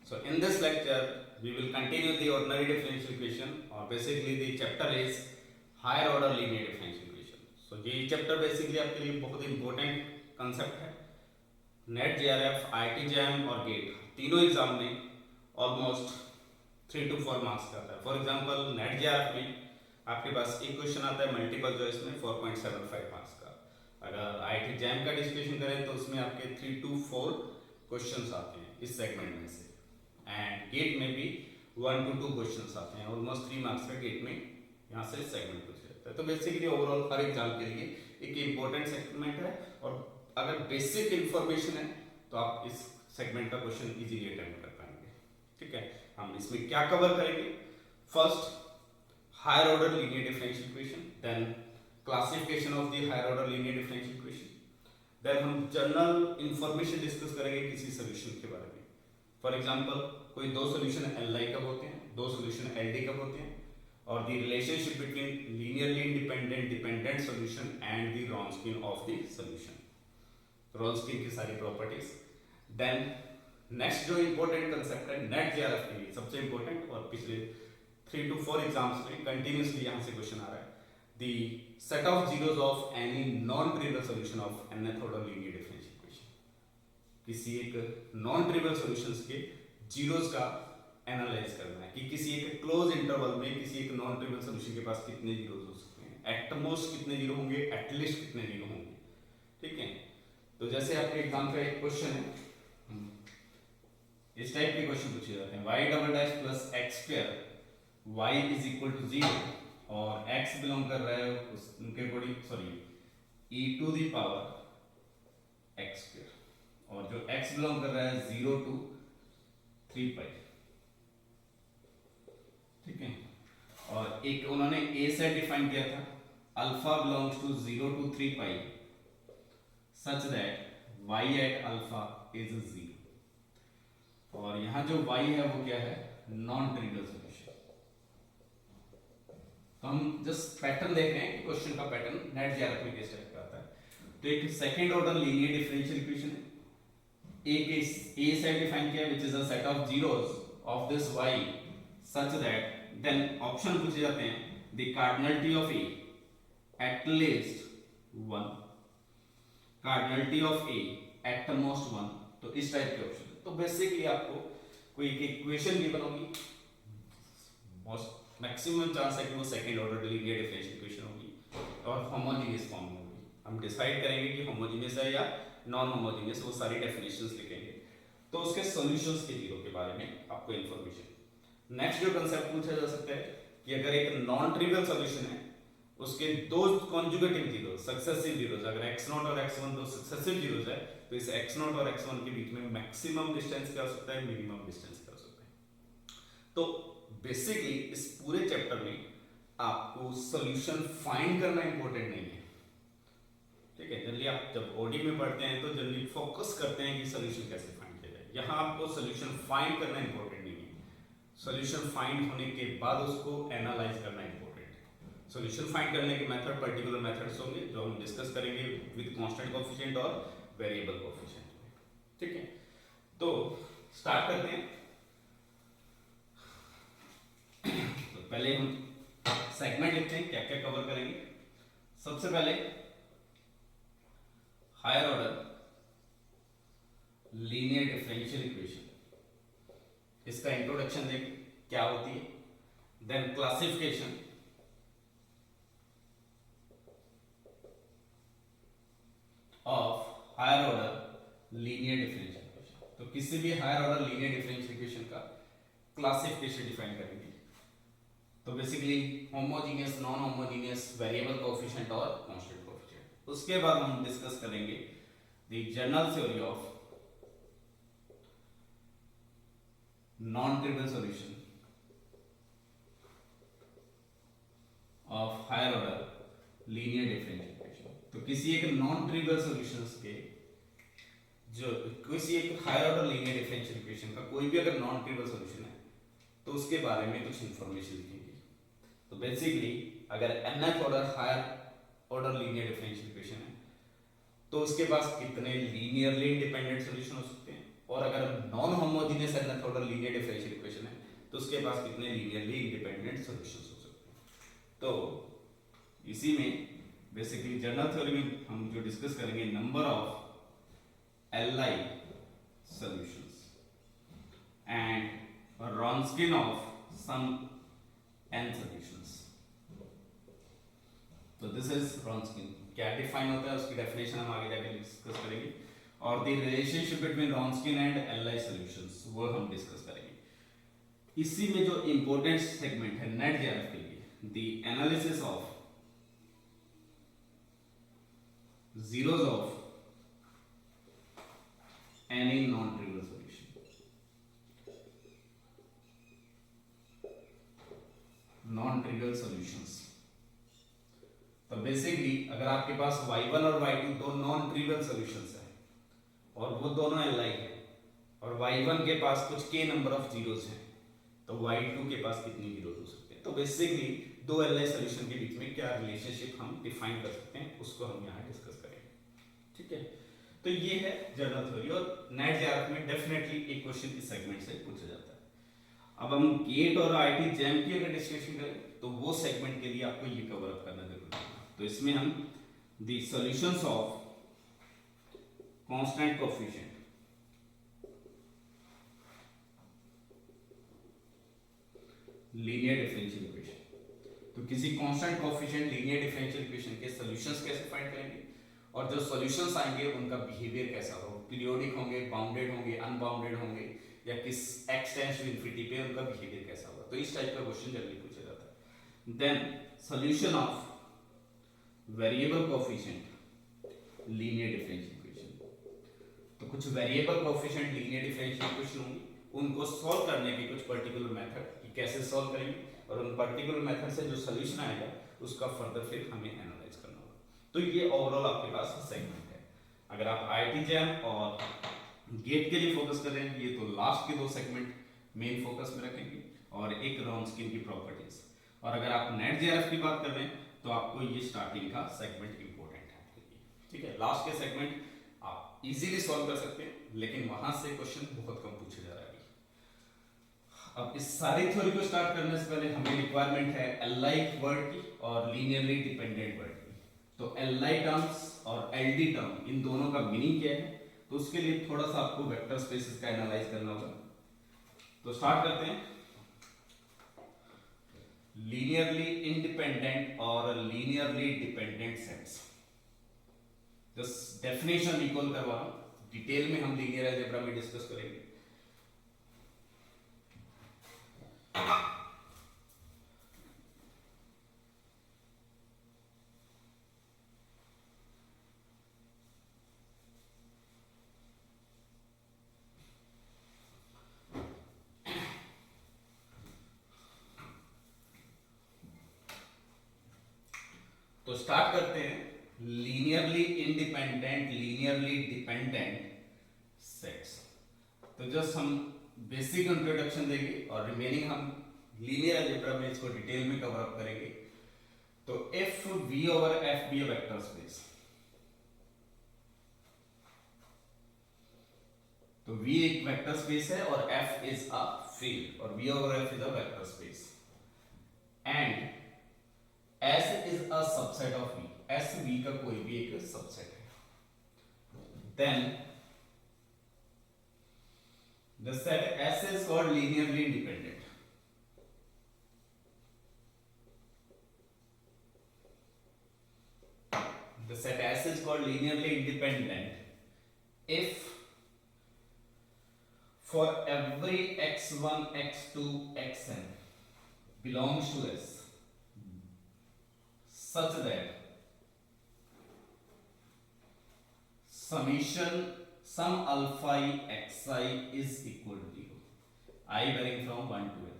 So in this lecture, we will continue the ordinary differential equation, or basically the chapter is higher order linear differential equation. So ये chapter basically आपके लिए बहुत important concept है. NET JRF, IT jam और gate तीनों exam में almost 3 to 4 marks का आता है. फॉर एग्जांपल नेट जेआरएफ में आपके पास एक क्वेश्चन आता है मल्टीपल चॉइस में 4.75 मार्क्स का. अगर आईटी जैम का डिस्कशन करें तो उसमें आपके 3 to 4 क्वेश्चंस आते हैं इस सेगमेंट में से. एंड गेट में भी 1 to 2 क्वेश्चंस आते हैं. ऑलमोस्ट 3 मार्क्स का गेट में यहाँ से सेगमेंट पूछा जाता है. तो बेसिकली ओवरऑल हर एग्जाम के लिए एक इंपॉर्टेंट सेगमेंट है, और अगर बेसिक इंफॉर्मेशन है तो आप इस सेगमेंट का क्वेश्चन इजीली अटेम्प्ट कर पाएंगे. ठीक है, हम इसमें क्या कवर करेंगे? First, higher order linear differential equation, then classification of the higher order linear differential equation, then हम जनरल इंफॉर्मेशन डिस्कस करेंगे किसी सॉल्यूशन के बारे में. फॉर एग्जांपल कोई दो सॉल्यूशन एल कब होते हैं, दो सॉल्यूशन एल कब होते हैं, और the relationship between linearly independent dependent solution and the Wronskian of the solution, Wronskian की सारी प्रॉपर्टीज. देन नेक्स्ट जो इंपॉर्टेंट कंसेप्ट है नेट जेआरएफ के लिए सबसे इंपॉर्टेंट, और पिछले 3 to 4 एग्जाम्स में कंटिन्यूसली यहाँ से क्वेश्चन आ रहा है, the set of zeros of any non trivial solution of nth order linear differential equation. किसी एक नॉन ट्रिवियल सॉल्यूशंस के जीरोस का एनालाइज करना है कि किसी एक क्लोज इंटरवल में किसी एक नॉन ट्रिवियल सॉल्यूशन के पास कितने जीरोस हो सकते हैं, एट मोस्ट कितने जीरो होंगे, एटलीस्ट कितने जीरो होंगे. ठीक है, तो जैसे आपके एग्जाम का एक क्वेश्चन है, इस टाइप के क्वेश्चन पूछे जाते हैं, y double dash plus x square y is equal to 0, और x बिलोंग कर रहा है उनके according sorry e to the power x square, और जो x बिलोंग कर रहा है 0 to 3 पाई. ठीक है, और एक उन्होंने a से डिफाइन किया था, alpha belongs to 0 to 3 pi such that y at alpha is 0, और यहां जो y है वो क्या है, नॉन ट्रिवियल सॉल्यूशन. तो हम जस्ट पैटर्न देख रहे हैं कि क्वेश्चन का पैटर्न नेट जेआरएफ में किस टाइप का आता है. तो एक second order linear differential equation है, a से डिफाइन किया which is a set of zeros of this y such that, then option पूछे जाते हैं, the cardinality of a at least 1, cardinality of a at most 1. तो इस type के option. तो बेसिकली आपको कोई एक इक्वेशन गिवन होगी, मोस्ट मैक्सिमम चांस है कि वो second order linear differential equation होगी और होमोजेनियस फॉर्म में होगी. हम डिसाइड करेंगे कि होमोजेनियस है या नॉन होमोजेनियस, वो सारी डेफिनेशंस लिखेंगे. तो उसके सॉल्यूशंस के जीरो के बारे में आपको इंफॉर्मेशन. नेक्स्ट जो कंसेप्ट पूछा जा सकता है कि अगर एक नॉन ट्रिवियल सॉल्यूशन है, उसके दो कॉन्जुगेटिव जीरो सक्सेसिव जीरोस, अगर x0 और x1 दो सक्सेसिव जीरोस है, तो इस x0 और x1 के बीच में मैक्सिमम डिस्टेंस क्या हो सकता है, मिनिमम डिस्टेंस क्या हो सकता है. तो बेसिकली इस पूरे चैप्टर में आपको सॉल्यूशन फाइंड करना इंपॉर्टेंट नहीं है. ठीक है, जनरली आप जब ओडी में पढ़ते हैं तो जनरली फोकस करते हैं कि सॉल्यूशन कैसे फाइंड किया जाए. यहाँ आपको सॉल्यूशन फाइंड करना इंपॉर्टेंट नहीं है, सॉल्यूशन फाइंड होने के बाद उसको एनालाइज करना इंपॉर्टेंट. सॉल्यूशन फाइंड करने के मेथड पर्टिकुलर मेथड्स होंगे जो हम डिस्कस करेंगे विद कांस्टेंट कोएफिशिएंट और वेरिएबल कोएफिशिएंट. ठीक है, तो स्टार्ट करते हैं. तो पहले हम सेगमेंट लिखते हैं, क्या क्या कवर करेंगे. सबसे पहले higher order linear differential equation, इसका इंट्रोडक्शन देखें क्या होती है. Then classification of higher order linear differential equation. तो किसी भी higher order linear differential equation का क्लासिफिकेशन डिफाइन करेंगे. तो basically homogeneous, non homogeneous, variable coefficient और कांस्टेंट कोएफिशिएंट. उसके बाद हम डिस्कस करेंगे the general theory of non trivial solution of higher order linear differential equation. तो किसी एक नॉन ट्रिवियल सॉल्यूशंस के जो किसी एक higher order linear differential equation का कोई भी अगर नॉन ट्रिवियल सॉल्यूशन है तो उसके बारे में कुछ इंफॉर्मेशन लिखेंगे. तो बेसिकली अगर nth order higher order linear differential equation है तो उसके पास कितने लीनियरली इंडिपेंडेंट सॉल्यूशन हो सकते हैं, और अगर नॉन होमोजेनियस एक्सपोनेंशियल मेथड और लीनियर डिफरेंशियल इक्वेशन है, तो उसके पास कितने लीनियरली इंडिपेंडेंट सॉल्यूशंस हो सकते हैं। तो इसी में बेसिकली जनरल थ्योरी में हम जो डिस्कस करेंगे, number of LI solutions and Wronskian of some n solutions. तो दिस इज रॉन्स्किन, क्या डिफाइन होता है उसकी डेफिनेशन हम आगे जाके डिस्कस करेंगे, और the relationship between Wronskian and LI solutions वो हम डिस्कस करेंगे। इसी में जो इंपॉर्टेंट सेगमेंट है नेट जेआरएफ के लिए, the analysis of zeros of any non-trivial solution, non-trivial solutions। तो बेसिकली अगर आपके पास y1 और y2 दो नॉन ट्रिवियल सॉल्यूशंस है और वो दोनों li है, और y1 के पास कुछ k नंबर ऑफ जीरोस हैं, तो y2 के पास कितनी जीरोस हो सकते हैं। तो बेसिकली दो li सॉल्यूशन के बीच में क्या रिलेशनशिप हम डिफाइन कर सकते हैं, उसको हम यहाँ डिस्कस करेंगे। ठीक है, तो ये है जनरल थ्योरी, और नेट जेआरएफ में डेफिनेटली एक क्वेश्चन इस सेगमेंट से पूछा जाता है। अब हम गेट और आईटी जैम की अगर डिस्कशन करें तो वो सेगमेंट के लिए आपको ये कवर अप करना जरूरी है। तो इसमें हम the solutions of constant coefficient, linear differential equation, तो किसी constant coefficient linear differential equation के सॉल्यूशंस कैसे फाइंड करेंगे, और जो सॉल्यूशंस आएंगे उनका बिहेवियर कैसा होगा, पीरियोडिक होंगे, बाउंडेड होंगे, अनबाउंडेड होंगे, या किस एक्स टेंड्स टू इंफिनिटी पे उनका बिहेवियर कैसा होगा। तो इस टाइप का क्वेश्चन जनरली पूछा जाता है। Then solution of variable coefficient linear differential equation, तो कुछ variable coefficient linear differential equation होंगी, उनको सॉल्व करने के कुछ पर्टिकुलर मेथड कि कैसे सॉल्व करेंगे, और उन पर्टिकुलर मेथड से जो सॉल्यूशन आएगा उसका फर्दर फिर हमें एनालाइज करना होगा। तो ये ओवरऑल आपके पास सेगमेंट है। अगर आप आईटी जैम और गेट के लिए फोकस कर रहे हैं, ये तो लास्ट के दो सेगमेंट मेन फोकस में रखेंगे, और एक रॉन्स्किन की प्रॉपर्टीज। और अगर आप नेट जेआरएफ की बात कर रहे हैं तो आपको ये स्टार्टिंग का सेगमेंट इंपॉर्टेंट है। ठीक है, लास्ट के सेगमेंट आप इजीली सॉल्व कर सकते हैं, लेकिन वहां से क्वेश्चन बहुत कम पूछे जा रहा है। अब इस सारी थ्योरी को स्टार्ट करने से पहले हमें रिक्वायरमेंट है एलआई वर्ड की और लीनियरली डिपेंडेंट वर्ड की। तो एलआई टर्म्स और एलडी टर्म, इन दोनों का मीनिंग क्या है, तो उसके लिए थोड़ा सा आपको वेक्टर स्पेसेस का एनालाइज करना होगा। तो स्टार्ट करते हैं। लीनियरली इंडिपेंडेंट और linearly dependent sets, just definition recall करवा रहा हूं, डिटेल में हम लीनियर अलजेब्रा में डिस्कस करेंगे। तो स्टार्ट करते हैं linearly independent linearly dependent sets. तो जस्ट हम बेसिक इंट्रोडक्शन देंगे और रिमेनिंग हम लीनियर अलजेब्रा में इसको डिटेल में कवर अप करेंगे। तो if V over F be a vector space, तो V एक वेक्टर स्पेस है और F इज अ फील्ड, और V over F is a vector space, and S is a subset of V, S V का कोई भी एक subset है। Then the set S is called linearly independent. The set S is called linearly independent if for every x1, x2, xn belongs to S such that summation sum alpha i xi is equal to 0, I varying from 1 to n।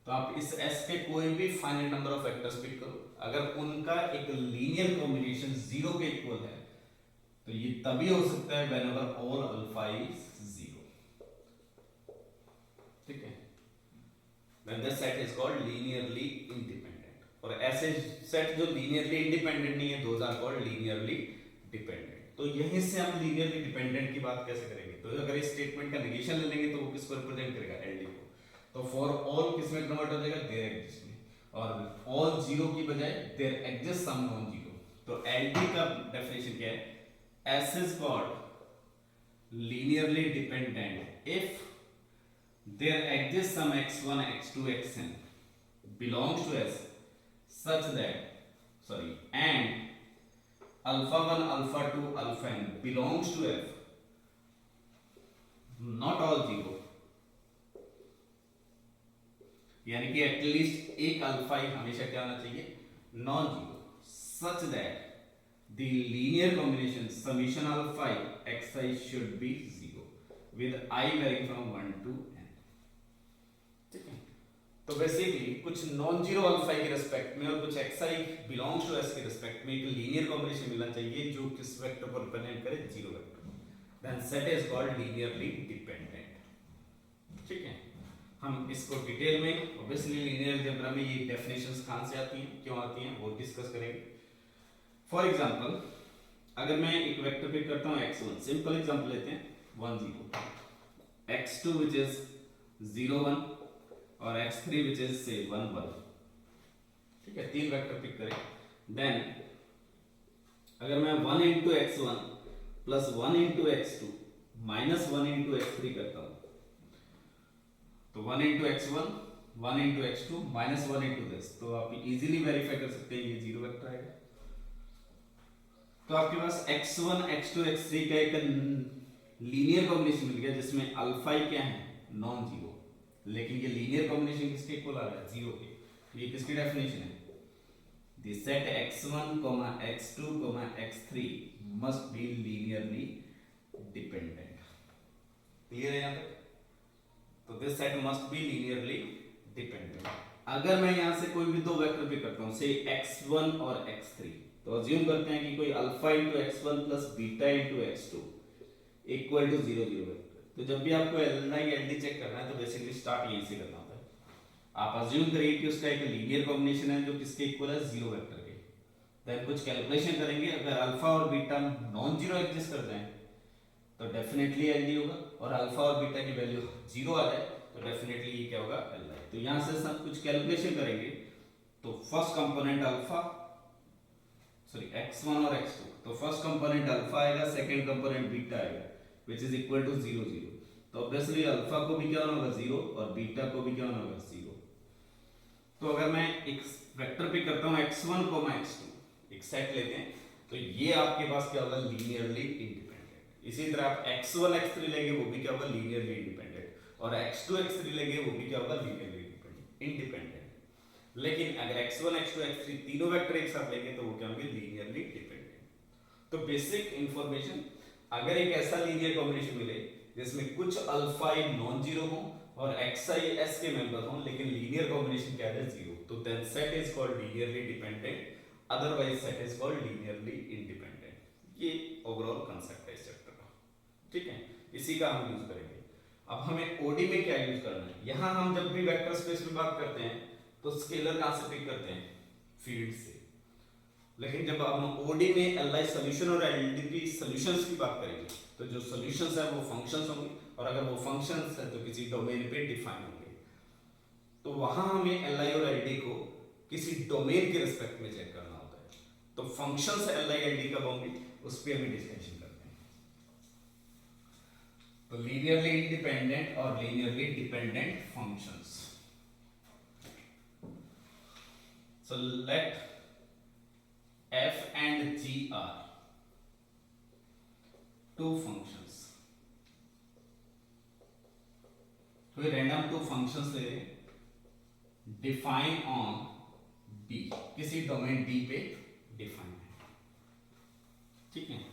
तो आप इस S के कोई भी finite number of vectors pick करो, अगर उनका एक लीनियर कॉम्बिनेशन 0 के इक्वल है, तो ये तभी हो सकता है whenever all alpha is 0। ठीक है, when the set is called linearly independent। और ऐसे सेट जो लीनियरली इंडिपेंडेंट नहीं है, those are called linearly dependent. तो यहीं से हम लीनियरली डिपेंडेंट की बात कैसे करेंगे, तो अगर इस स्टेटमेंट का नेगेशन ले लेंगे तो वो किसको रिप्रेजेंट करेगा, एलडी को। तो फॉर ऑल किस में कन्वर्ट हो जाएगा, देयर एग्जिस्ट में, और ऑल जीरो की बजाय there exist some non zero. तो एलडी का डेफिनेशन क्या है, S is called linearly dependent if there exist some x1 x2 xn belongs to S such that and alpha 1 alpha 2 alpha n belongs to F, not all zero, यानी कि at least एक alpha ही हमेशा क्या होना चाहिए, non zero, such that the linear combination summation alpha xi should be zero with i varying from 1 to n। ठीक है, तो बेसिकली कुछ नॉन जीरो अल्फा के रिस्पेक्ट में और कुछ xi बिलोंग्स टू s के रिस्पेक्ट में एक लीनियर कॉम्बिनेशन मिलना चाहिए जो किस वेक्टर को रिप्रेजेंट करे, zero vector, then set is called linearly dependent. ठीक है, हम इसको डिटेल में ऑब्वियसली लीनियर अलजेब्रा में ये डेफिनेशंस कहां से आती हैं, क्यों आती हैं, वो डिस्कस करेंगे। फॉर एग्जांपल अगर मैं एक वेक्टर पिक करता हूं x1, सिंपल एग्जांपल लेते हैं 1 0, x2 व्हिच इज 0 1 और x3 व्हिच इज से 1 1। ठीक है, तीन वेक्टर पिक करें, देन अगर मैं 1 into x1 plus 1 into x2 minus 1 into x3 करता हूं, तो 1 into x1 1 into x2 minus 1 into this, तो आप इजीली वेरीफाई कर सकते हैं ये जीरो वेक्टर आएगा। तो आपके पास x1 x2 x3 का एक लीनियर कॉम्बिनेशन मिल गया जिसमें अल्फा ही क्या है, नॉन जीरो, लेकिन ये लीनियर कॉम्बिनेशन किसके इक्वल आ रहा है, जीरो के। तो ये किसकी डेफिनेशन है, the set x1 x2 x3 must be linearly dependent. Clear है यहां तक? तो this set must be linearly dependent. अगर मैं यहां से कोई भी दो वेक्टर पिक करता हूं, से x1 और x3, तो अज्यूम करते हैं कि कोई alpha into x1 plus beta into x2 equal to 0 0 vector. तो जब भी आपको एलआई एलडी चेक करना है तो बेसिकली स्टार्ट यहीं से करना होता है। आप अज्यूम करिए कि उसका एक लीनियर कॉम्बिनेशन है जो किसके इक्वल है, 0 वेक्टर के। देन कुछ कैलकुलेशन करेंगे, अगर अल्फा और बीटा नॉन जीरो एग्जिस्ट करते हैं तो डेफिनेटली एलडी होगा, और अल्फा और बीटा की वैल्यू 0 आ जाए तो डेफिनेटली ये क्या होगा, एलआई। तो यहां से सब कुछ कैलकुलेशन करेंगे तो फर्स्ट कंपोनेंट अल्फा x1 और x2, तो फर्स्ट कंपोनेंट अल्फा आएगा, सेकंड कंपोनेंट बीटा आएगा व्हिच इज इक्वल टू 0 0। तो ऑब्वियसली अल्फा को भी क्या होना होगा, 0, और बीटा को भी क्या होना होगा, 0। तो अगर मैं एक वेक्टर पिक करता हूं x1 x2, एक सेट लेते हैं, तो ये आपके पास क्या होगा, लीनियरली इंडिपेंडेंट। इसी तरह आप x1 x3 लेंगे वो भी क्या होगा, लीनियरली इंडिपेंडेंट, और x2 x3 लेंगे वो भी क्या होगा, लीनियरली इंडिपेंडेंट। लेकिन अगर x1 x2 x3 तीनों वेक्टर एक साथ लेंगे तो वो क्या होंगे, लीनियरली डिपेंडेंट। तो बेसिक इंफॉर्मेशन, अगर एक ऐसा लीनियर कॉम्बिनेशन मिले जिसमें कुछ अल्फा नॉन जीरो हो और xi s के मेंबर हो, लेकिन लीनियर कॉम्बिनेशन क्या है, जीरो, तो then set is called linearly dependent, otherwise set is called linearly independent. ये ओवरऑल कांसेप्ट है इस चैप्टर का। ठीक है, इसी का हम यूज करेंगे। अब हमें ओडी में क्या यूज करना है, यहां हम जब भी वेक्टर स्पेस में बात करते हैं तो स्केलर कहां से पिक करते हैं, फील्ड से। लेकिन जब हम ओडी में एलआई सॉल्यूशन और एलडीपी सॉल्यूशंस की बात करेंगे तो जो सॉल्यूशंस है वो फंक्शंस होंगे, और अगर वो फंक्शंस है तो किसी डोमेन पे डिफाइन होंगे। तो वहां हमें एलआई और एलडी को किसी डोमेन के रिस्पेक्ट में चेक करना होता है। तो फंक्शंस एलआई एलडी कब होंगे, उस पर हम डिस्कशन करते हैं। तो लीनियरली इंडिपेंडेंट और linearly dependent functions. So let f and g are two functions. तो ये रैंडम टू फंक्शंस ले रहे हैं, डिफाइन ऑन D, किसी डोमेन D पे डिफाइन है। ठीक है,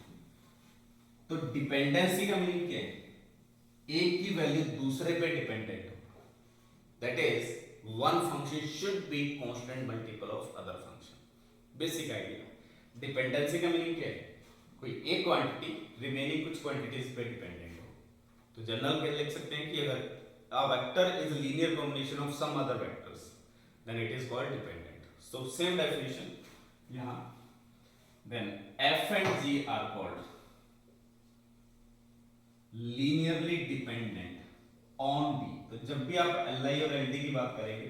तो डिपेंडेंसी का मीनिंग क्या है, एक की वैल्यू दूसरे पे डिपेंडेंट हो, that is one function should be constant multiple of other function। Basic idea. Dependency का मीनिंग क्या है, कोई एक क्वांटिटी रिमेनिंग कुछ क्वांटिटीज पे डिपेंडेंट हो। तो जनरल क्या लिख सकते हैं कि अगर a vector is a linear combination of some other vectors then it is called dependent। so same definition यहाँ, then f and g are called linearly dependent on D. तो जब भी आप एल आई और एल डी की बात करेंगे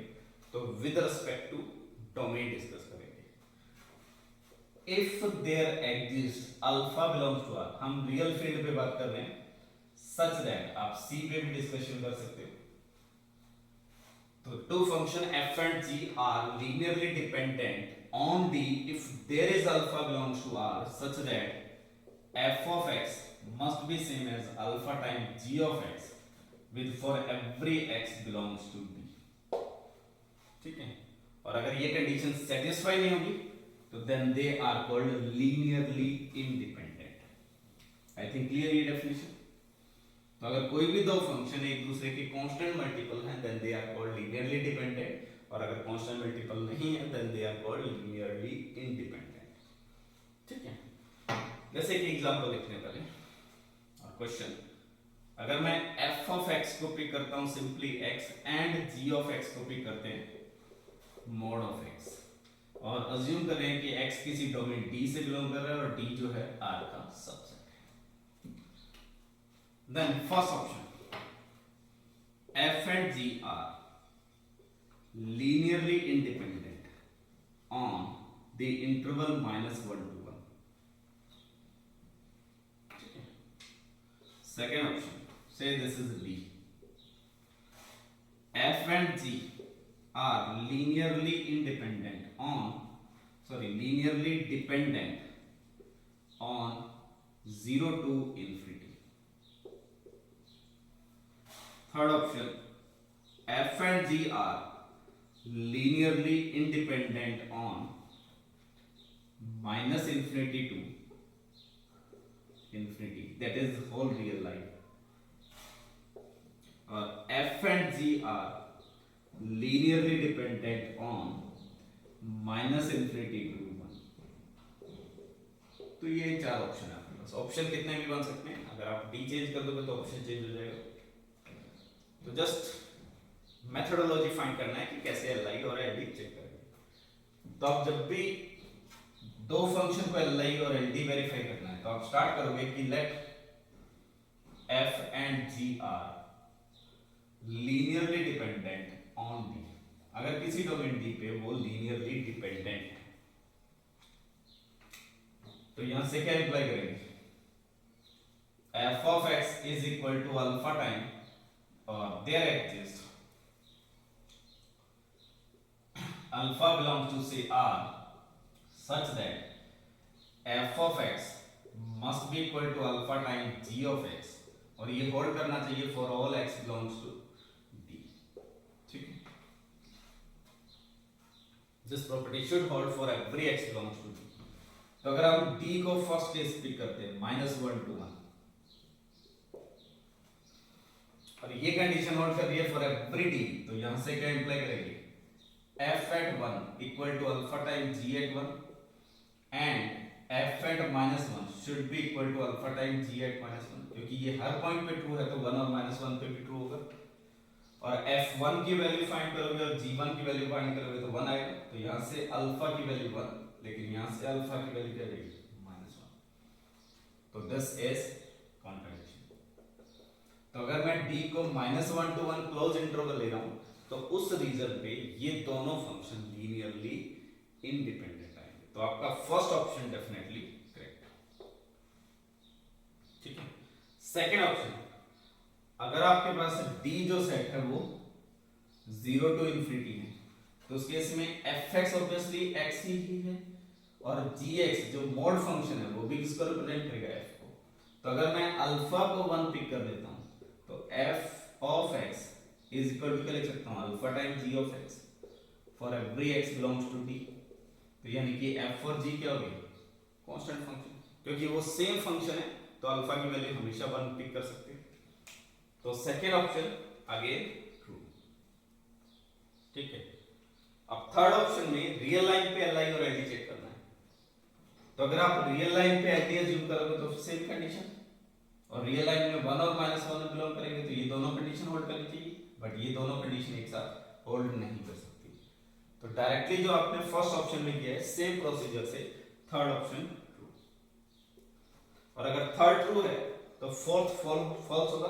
तो with respect to domain discuss करेंगे। If there exist alpha belongs to R, हम रियल फील्ड पे बात कर रहे हैं, सच दैट आप सी पे भी डिस्कशन कर सकते हो। तो two function f and g are linearly dependent on d if there is alpha belongs to r such that f of x must be same as alpha times g of x with for every x belongs to d। ठीक है, और अगर ये condition satisfy नहीं होगी तो then they are called linearly independent. I think clear ये definition. तो अगर कोई भी दो फंक्शन एक दूसरे के कांस्टेंट मल्टीपल हैं then they are called linearly dependent, और अगर कांस्टेंट मल्टीपल नहीं है then they are called linearly independent. ठीक है, जैसे कि एग्जांपल देखने पहले और क्वेश्चन, अगर मैं f ऑफ x को पिक करता हूं simply x and g of x को पिक करते हैं मॉड ऑफ x, और अज्यूम करें कि x किसी डोमेन D से बिलोंग कर रहा है और D जो है R का subset. Then first option, f and g are linearly independent on the interval -1 to 1. Second option, say this is D. f and g are linearly dependent on 0 to infinity. Third option, f and g are linearly independent on -infinity to infinity, that is whole real life, or f and g are linearly dependent on -infinity to 1। तो ये चार option है आपके पास। Option कितने भी बन सकते हैं, अगर आप डी चेंज कर दोगे तो ऑप्शन चेंज हो जाएगा। तो जस्ट मेथोडोलॉजी फाइंड करना है कि कैसे एल आई और एल डी चेक करेंगे। तो आप जब भी दो फंक्शन को एल आई और एल डी वेरीफाई करना है तो आप स्टार्ट करोगे कि let F and ji are linearly dependent on D. अगर किसी डोमेन डी पे वो लीनियरली डिपेंडेंट है तो यहां से क्या रिप्लाई करेंगे, F of X is equal to alpha time there exists alpha belongs to say R such that f of x must be equal to alpha times g of x, और ये hold करना चाहिए for all x belongs to D। ठीक है, this property should hold for every x belongs to D। तो अगर हम D को फर्स्ट केस पिक करते हैं -1 to 1, और ये कंडीशन नोट कर रही है फॉर एवरी डी, तो यहां से क्या इंप्लाई करेंगे, f at 1 equal to alpha time g at 1 and f at -1 should be equal to alpha time g at -1, क्योंकि ये हर पॉइंट पे ट्रू है तो 1 और -1 पे भी ट्रू होगा। और f1 की वैल्यू फाइंड करोगे और g1 की वैल्यू फाइंड करोगे तो 1 आएगा, तो यहां से अल्फा की वैल्यू 1, लेकिन यहां से अल्फा की वैल्यू क्या रहेगी -1, तो दिस इज कॉन्ट्रडिक्शन। तो अगर मैं d को -1 to 1 क्लोज इंटरवल ले रहा हूं तो उस रीजन पे ये दोनों फंक्शन लीनियरली इंडिपेंडेंट आएंगे, तो आपका फर्स्ट ऑप्शन डेफिनेटली करेक्ट। ठीक है, सेकंड ऑप्शन, अगर आपके पास d जो सेट है वो 0 to infinity है तो उस केस में fx ऑब्वियसली x ही है, और gx जो मॉड फंक्शन है वो भी किसको रिप्रेजेंट करेगा, f को। तो अगर मैं अल्फा को 1 पिक कर देता हूं तो f of x is equal to क्या लिख सकता हूं, alpha time g of x for every x belongs to d। तो यानी कि f और g क्या हो गए, कांस्टेंट फंक्शन, क्योंकि वो सेम फंक्शन है तो अल्फा की वैल्यू हमेशा 1 पिक कर सकते हैं। तो सेकंड ऑप्शन अगेन ट्रू। ठीक है, अब थर्ड ऑप्शन में रियल लाइन पे एल आई और एल डी चेक करना है। तो अगर आप रियल लाइन पे एल डी अज्यूम करोगे तो सेम कंडीशन, और रियल लाइन में 1 और -1 में बिलोंग करेंगे तो ये दोनों कंडीशन होल्ड करनी चाहिए, बट ये दोनों कंडीशन एक साथ होल्ड नहीं कर सकती। तो डायरेक्टली जो आपने फर्स्ट ऑप्शन में किया है सेम प्रोसीजर से थर्ड ऑप्शन ट्रू, और अगर थर्ड ट्रू है तो फोर्थ फॉल्स होगा,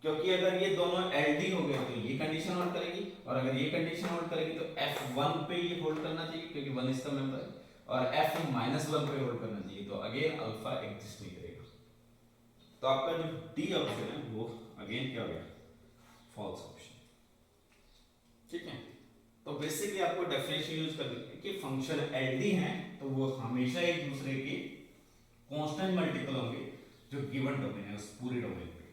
क्योंकि अगर ये दोनों LD हो गए तो ये कंडीशन होल्ड करेगी, और अगर ये कंडीशन होल्ड करेगी तो F1 पे ये होल्ड करना चाहिए क्योंकि 1 इसका मेंबर है, और F-1 पे होल्ड करना चाहिए, तो अगेन अल्फा एग्जिस्ट नहीं करेगा। तो आपका जो डी ऑप्शन है वो अगेन क्या हो गया, फॉल्स ऑप्शन। ठीक है, तो बेसिकली आपको डेफिनेशन यूज करनी है कि फंक्शन LD हैं तो वो हमेशा एक दूसरे के कांस्टेंट मल्टीपल होंगे जो गिवन डोमेन है उस पूरे डोमेन पे।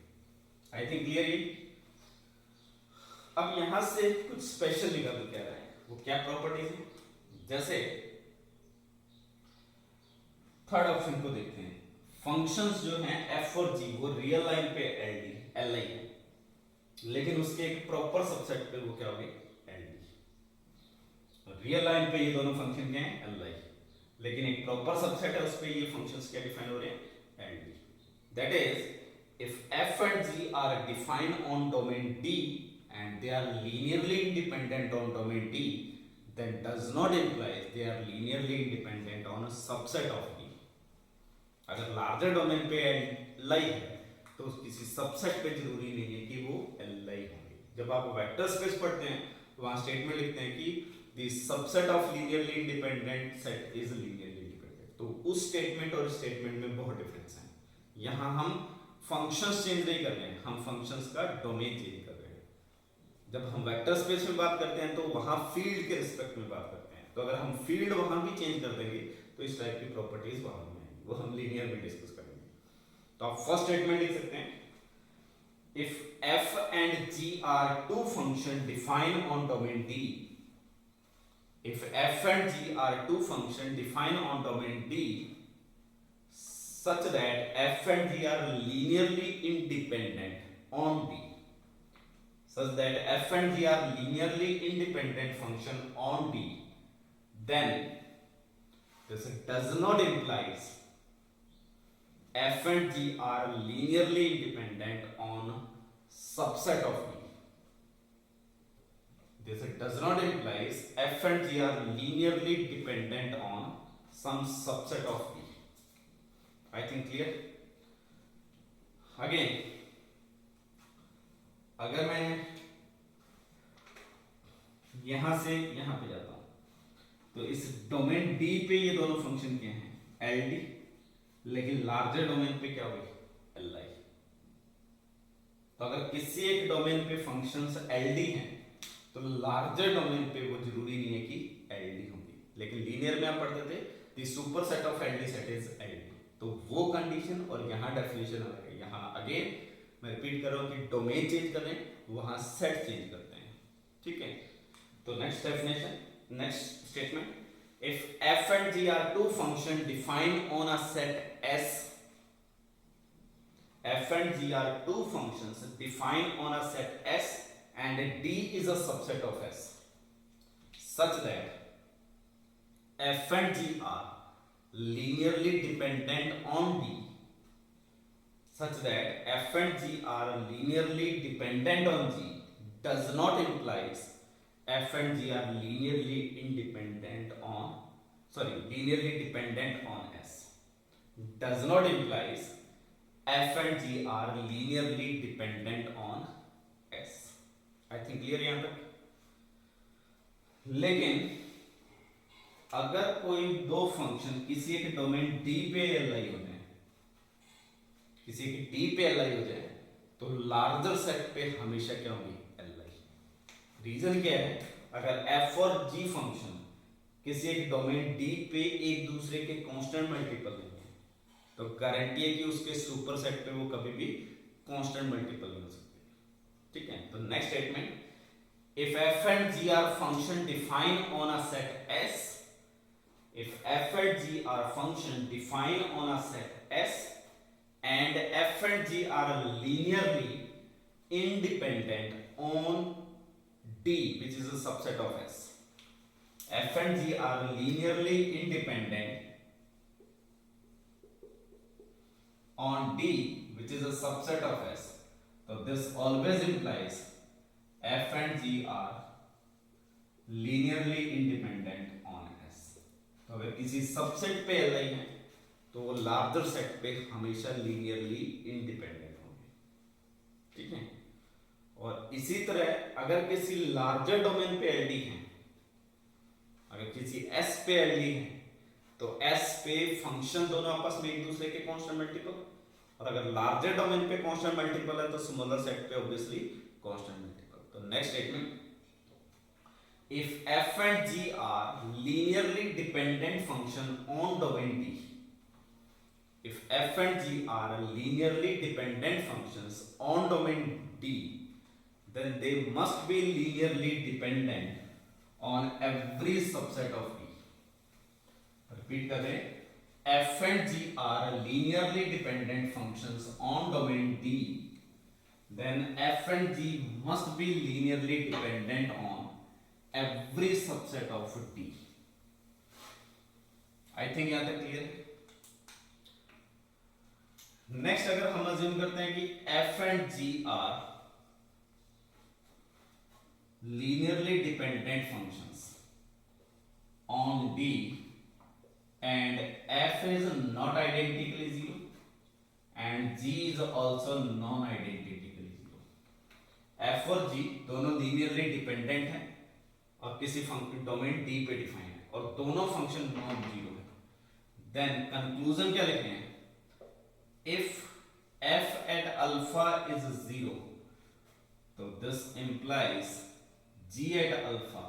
आई थिंक क्लियर ये। अब यहां से कुछ स्पेशल निकाल के कह रहा है, वो क्या प्रॉपर्टीज है, जैसे थर्ड ऑप्शन को देखते हैं, फंक्शंस जो हैं f और g वो रियल लाइन पे li है, लेकिन उसके एक प्रॉपर सबसेट पे वो क्या हो गए ld। रियल लाइन पे ये दोनों फंक्शन क्या हैं li, लेकिन एक प्रॉपर सबसेट है उस पे ये फंक्शंस क्या डिफाइन हो रहे हैं ld। That is if f and g are defined on domain D and they are linearly independent on domain D, then does not imply they are linearly independent on a subset of D। अगर larger domain पे li है तो किसी subset पे जरूरी नहीं है कि वो li होंगे। जब आप वेक्टर स्पेस पढ़ते हैं तो वहां स्टेटमेंट लिखते हैं कि the subset of linearly independent set is linearly independent, तो उस स्टेटमेंट और स्टेटमेंट में बहुत डिफरेंस है। यहां हम फंक्शंस चेंज नहीं कर रहे हैं, हम फंक्शंस का डोमेन चेंज कर रहे हैं। जब हम वेक्टर स्पेस में बात करते हैं तो वहां फील्ड के रिस्पेक्ट में बात करते हैं, तो अगर हम फील्ड वहां भी चेंज कर देंगे तो इस टाइप की प्रॉपर्टीज वहां में आएंगी, वो हम लीनियर में डिस्कस करेंगे। तो आप फर्स्ट स्टेटमेंट लिख सकते हैं, if f and g are two function defined on domain D, if f and g are two function defined on domain D such that f and g are linearly independent on D, such that f and g are linearly independent function on D, then this does not implies f and g are linearly independent on subset of D. This does not implies f and g are linearly dependent on some subset of D. I think clear? Again, अगर मैं यहां से यहां पे जाता हूं तो इस डोमेन D पे ये दोनों फंक्शन क्या हैं LD, लेकिन लार्जर डोमेन पे क्या होगी li। तो अगर किसी एक डोमेन पे फंक्शंस LD हैं तो लार्जर डोमेन पे वो जरूरी नहीं है कि LD होंगी, लेकिन लीनियर में आप पढ़ते थे the super set of LD set is LD, तो वो कंडीशन और यहाँ डेफिनेशन आ गई। यहाँ अगेन मैं रिपीट कर रहा हूँ कि डोमेन चेंज कर रहे हैं वहां सेट चेंज करते हैं। ठीक है, तो next definition, next statement, if f and g are two function defined on a set S, f and g are two functions defined on a set S and D is a subset of S such that f and g are linearly dependent on D, such that f and g are linearly dependent on G does not implies f and g are linearly independent on, linearly dependent on S, does not implies f and g are linearly dependent on S। I think clear यहां तक। लेकिन अगर कोई दो function किसी एक domain D पे li हो जाए, किसी के D पे li हो जाए, तो लार्जर सेट पे हमेशा क्या होगी li। रीजन क्या है, अगर f और g फंक्शन किसी एक डोमेन D पे एक दूसरे के कांस्टेंट मल्टीपल नहीं है तो गारंटी है कि उसके सुपर सेट पे वो कभी भी कांस्टेंट मल्टीपल नहीं हो सकते। ठीक है, तो next statement, if f and g are function defined on a set S, if f and g are function defined on a set S and f and g are linearly independent on D which is a subset of S, f and g are linearly independent on D which is a subset of S, so this always implies f and g are linearly independent on S। तो अगर किसी subset पे li है तो वो larger set पे हमेशा linearly independent होंगे, ठीक है। और इसी तरह अगर किसी लार्जर डोमेन पे एलडी है, अगर किसी एस पे एलडी है, तो एस पे फंक्शन दोनों आपस में एक दूसरे के कांस्टेंट मल्टीपल, और अगर लार्जर डोमेन पे कांस्टेंट मल्टीपल है तो स्मॉलर सेट पे ऑब्वियसली कांस्टेंट मल्टीपल। तो next statement, if f and g are linearly dependent function on domain D, if f and g are linearly dependent functions on domain D, then they must be linearly dependent on every subset of D. Repeat करें, f and g are linearly dependent functions on domain D, then f and g must be linearly dependent on every subset of D. I think यहां तक clear है। Next अगर हम assume करते हैं कि f and g are linearly dependent functions on D and f is not identically 0 and g is also non-identically 0, f और g दोनों linearly dependent हैं और किसी फंक्शन डोमेन डी पे डिफाइन है और दोनों फंक्शन नॉन जीरो है, देन कंक्लूजन क्या लिखते हैं, if f at alpha is zero तो this implies g at alpha,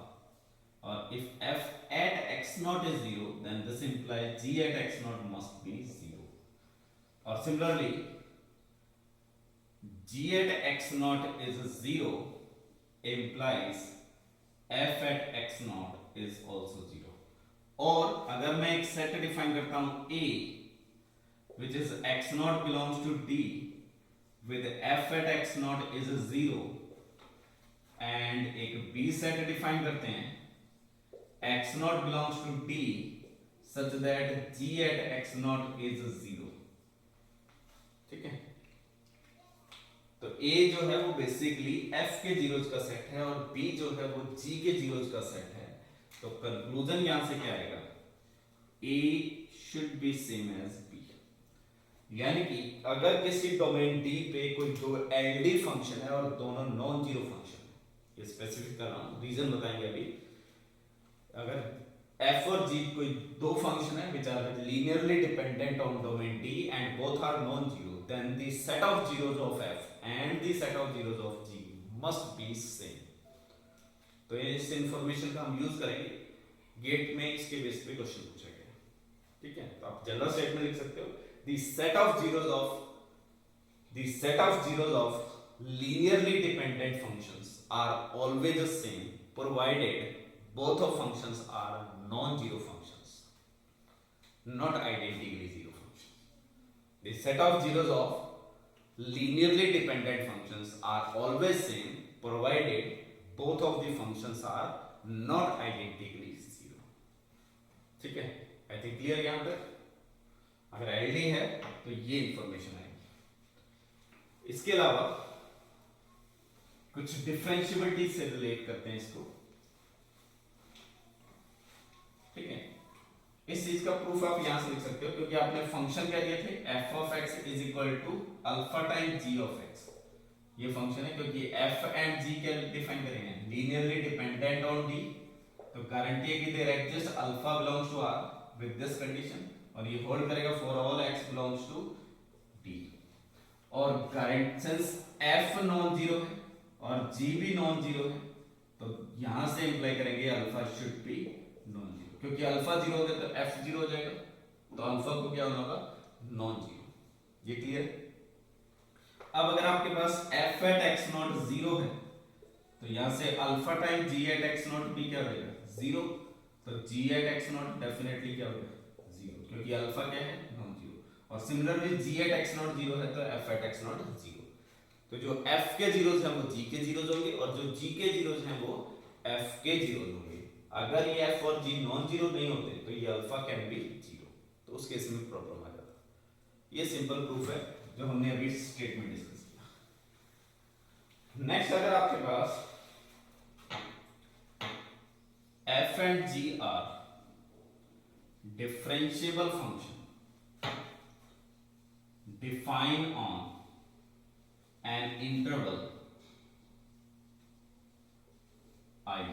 और if f at x naught is zero then this implies g at x naught must be zero, और similarly g at x naught is zero implies f at x naught is also 0। और अगर मैं एक set define करता हूं A which is x naught belongs to D with f at x naught is 0 and एक B set define करते हैं x naught belongs to D such that G at x naught is 0, ठीक है। तो A जो है वो basically F के जीरोज का सेट है और B जो है वो G के जीरोज का सेट है। तो कंक्लूजन यहां से क्या आएगा, A should be same as B, यानी कि अगर किसी डोमेन D पे कोई दो LD फंक्शन है और दोनों नॉन जीरो फंक्शन है, ये स्पेसिफिक कर रहा हूं, रीजन बताएंगे अभी। अगर F और G कोई दो फंक्शन है which are linearly dependent on domain D and both are non-zero, then the set of zeros of F and the set of zeros of G must be same। तो इस information का हम use करेंगे, gate में इसके base पे question पूछा गया, ठीक है। तो आप जनरल स्टेटमेंट लिख सकते हो, the set of zeros of linearly dependent functions are always the same provided both of functions are non-zero functions, not identically zero functions। the set of zeros of linearly dependent functions are always same provided both of the functions are not identically zero, ठीक है। आई think clear यहां तक। अगर LD है तो ये information आएगी। इसके अलावा कुछ डिफरेंशिएबिलिटी से रिलेट करते हैं इसको, ठीक है। इस चीज का प्रूफ आप यहां से लिख सकते हो क्योंकि आपने फंक्शन क्या दिए थे, f of x is equal to alpha time g of x, ये फंक्शन है क्योंकि f एंड g क्या डिफाइन करेंगे, लीनियरली डिपेंडेंट ऑन d, तो गारंटी है कि there exist alpha belongs to r with this condition, और ये होल्ड करेगा for all x belongs to d, और guarantee since f non zero है और g भी नॉन जीरो है तो यहां से इंप्लाई करेंगे alpha should be non zero, क्योंकि अल्फा जीरो हो गया तो f जीरो हो जाएगा, तो अल्फा को क्या होना होगा, नॉन जीरो। ये क्लियर है। अब अगर आपके पास f at x not zero है तो यहां से alpha time g at x not भी क्या रहेगा, जीरो, तो g at x not definitely क्या होगा, जीरो, क्योंकि अल्फा क्या है, नॉन जीरो, और similarly g at x not zero है तो f at x not zero, तो जो f के जीरोज हैं वो g के जीरोज होंगे और जो g के जीरोज हैं वो f के जीरोज होंगे। अगर ये f और g नॉन जीरो नहीं होते तो ये अल्फा कैन बी जीरो, तो उस केस में प्रॉब्लम आ जाता। ये सिंपल प्रूफ है जो हमने अभी स्टेटमेंट डिस्कस किया। नेक्स्ट, अगर आपके पास f and g are differentiable function define on an interval I,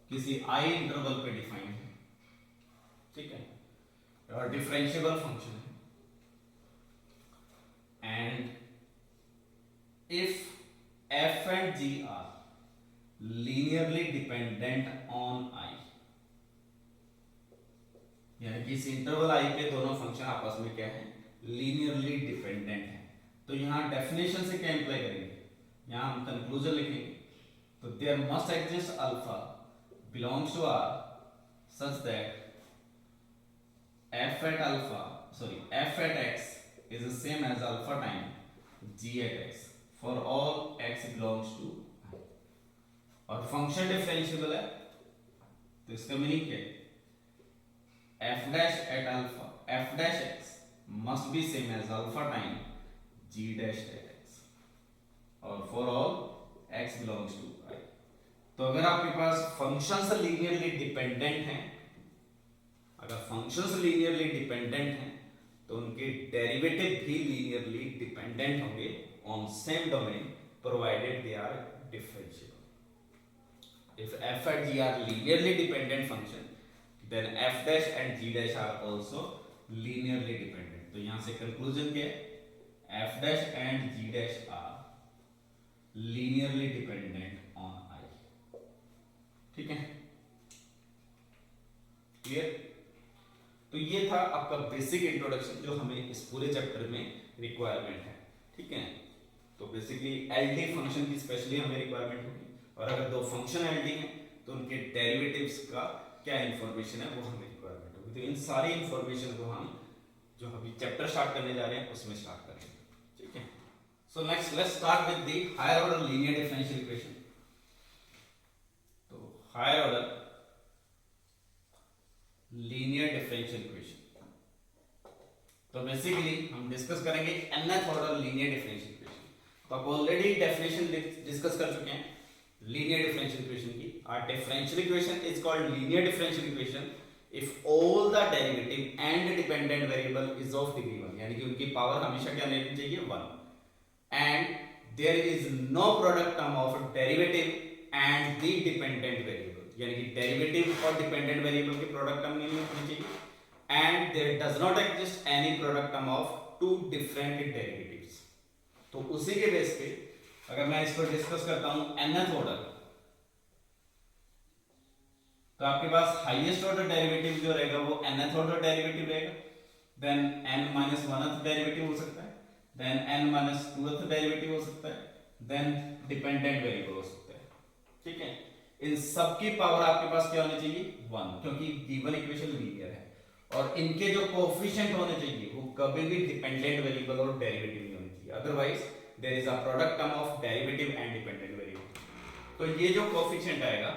किसी आई इंटरवल पे डिफाइन है, ठीक है, और डिफरेंशिएबल फंक्शन है, and if f and ji are linearly dependent on I, यानी कि इस इंटरवल आई पे दोनों फंक्शन आपस में क्या है, लीनियरली डिपेंडेंट है। तो यहां डेफिनेशन से क्या इंप्लाई करेंगे, यहां हम कंक्लूजन लिखेंगे, तो there must exist alpha belongs to R such that f at x is the same as alpha time g at x for all x belongs to I, और फंक्शन डिफरेंशिएबल है तो इसका meaning क्या है, f dash at alpha f dash x must be same as alpha time g dash at x और for all x belongs to I। तो अगर आपके पास फंक्शंस लीनियरली डिपेंडेंट हैं, अगर फंक्शंस लीनियरली डिपेंडेंट हैं तो उनके डेरिवेटिव भी लीनियरली डिपेंडेंट होंगे on same domain provided they are differentiable. If f and g are linearly dependent function then f dash and g dash are also linearly dependent। तो यहां से conclusion क्या है, f dash and g dash are linearly dependent on I, ठीक है, clear. तो ये था आपका बेसिक इंट्रोडक्शन जो हमें इस पूरे चैप्टर में रिक्वायरमेंट है, ठीक है। तो बेसिकली एलडी फंक्शन की स्पेशली हमें रिक्वायरमेंट होगी, और अगर दो फंक्शन एलडी हैं तो उनके डेरिवेटिव्स का क्या इंफॉर्मेशन है वो हमें रिक्वायरमेंट होगी। तो इन सारी इंफॉर्मेशन को हम जो अभी चैप्टर स्टार्ट करने जा रहे हैं उसमें स्टार्ट करेंगे, ठीक है। So next let's start with the higher order linear differential equation. तो higher order linear differential equation, तो बेसिकली हम डिस्कस करेंगे nth order linear differential equation. तो आप ऑलरेडी डेफिनेशन डिस्कस कर चुके हैं लीनियर डिफरेंशियल इक्वेशन की। Our differential equation is called linear differential equation if all the derivative and dependent variable is of degree 1, यानी कि उनकी पावर हमेशा क्या लेनी चाहिए, 1, and there is no product term of derivative and the dependent variable, यानी कि derivative और डिपेंडेंट वेरिएबल के प्रोडक्ट टर्म नहीं होनी चाहिए, and there does not exist any product term of two different derivatives. तो उसी के बेस पे अगर मैं इसको डिस्कस करता हूं nth ऑर्डर, तो आपके पास हाईएस्ट ऑर्डर डेरिवेटिव जो रहेगा वो nth ऑर्डर डेरिवेटिव रहेगा, देन n-1th डेरिवेटिव हो सकता है, देन n-2th डेरिवेटिव हो सकता है, देन डिपेंडेंट वेरिएबल हो सकता है, ठीक है। इन सब की पावर आपके पास क्या होनी चाहिए, 1, क्योंकि गिवन इक्वेशन लीनियर है, और इनके जो कोएफिशिएंट होने चाहिए वो कभी भी डिपेंडेंट वेरिएबल और डेरिवेटिव नहीं होने चाहिए, otherwise there is a product term of derivative and dependent variable. तो ये जो कोएफिशिएंट आएगा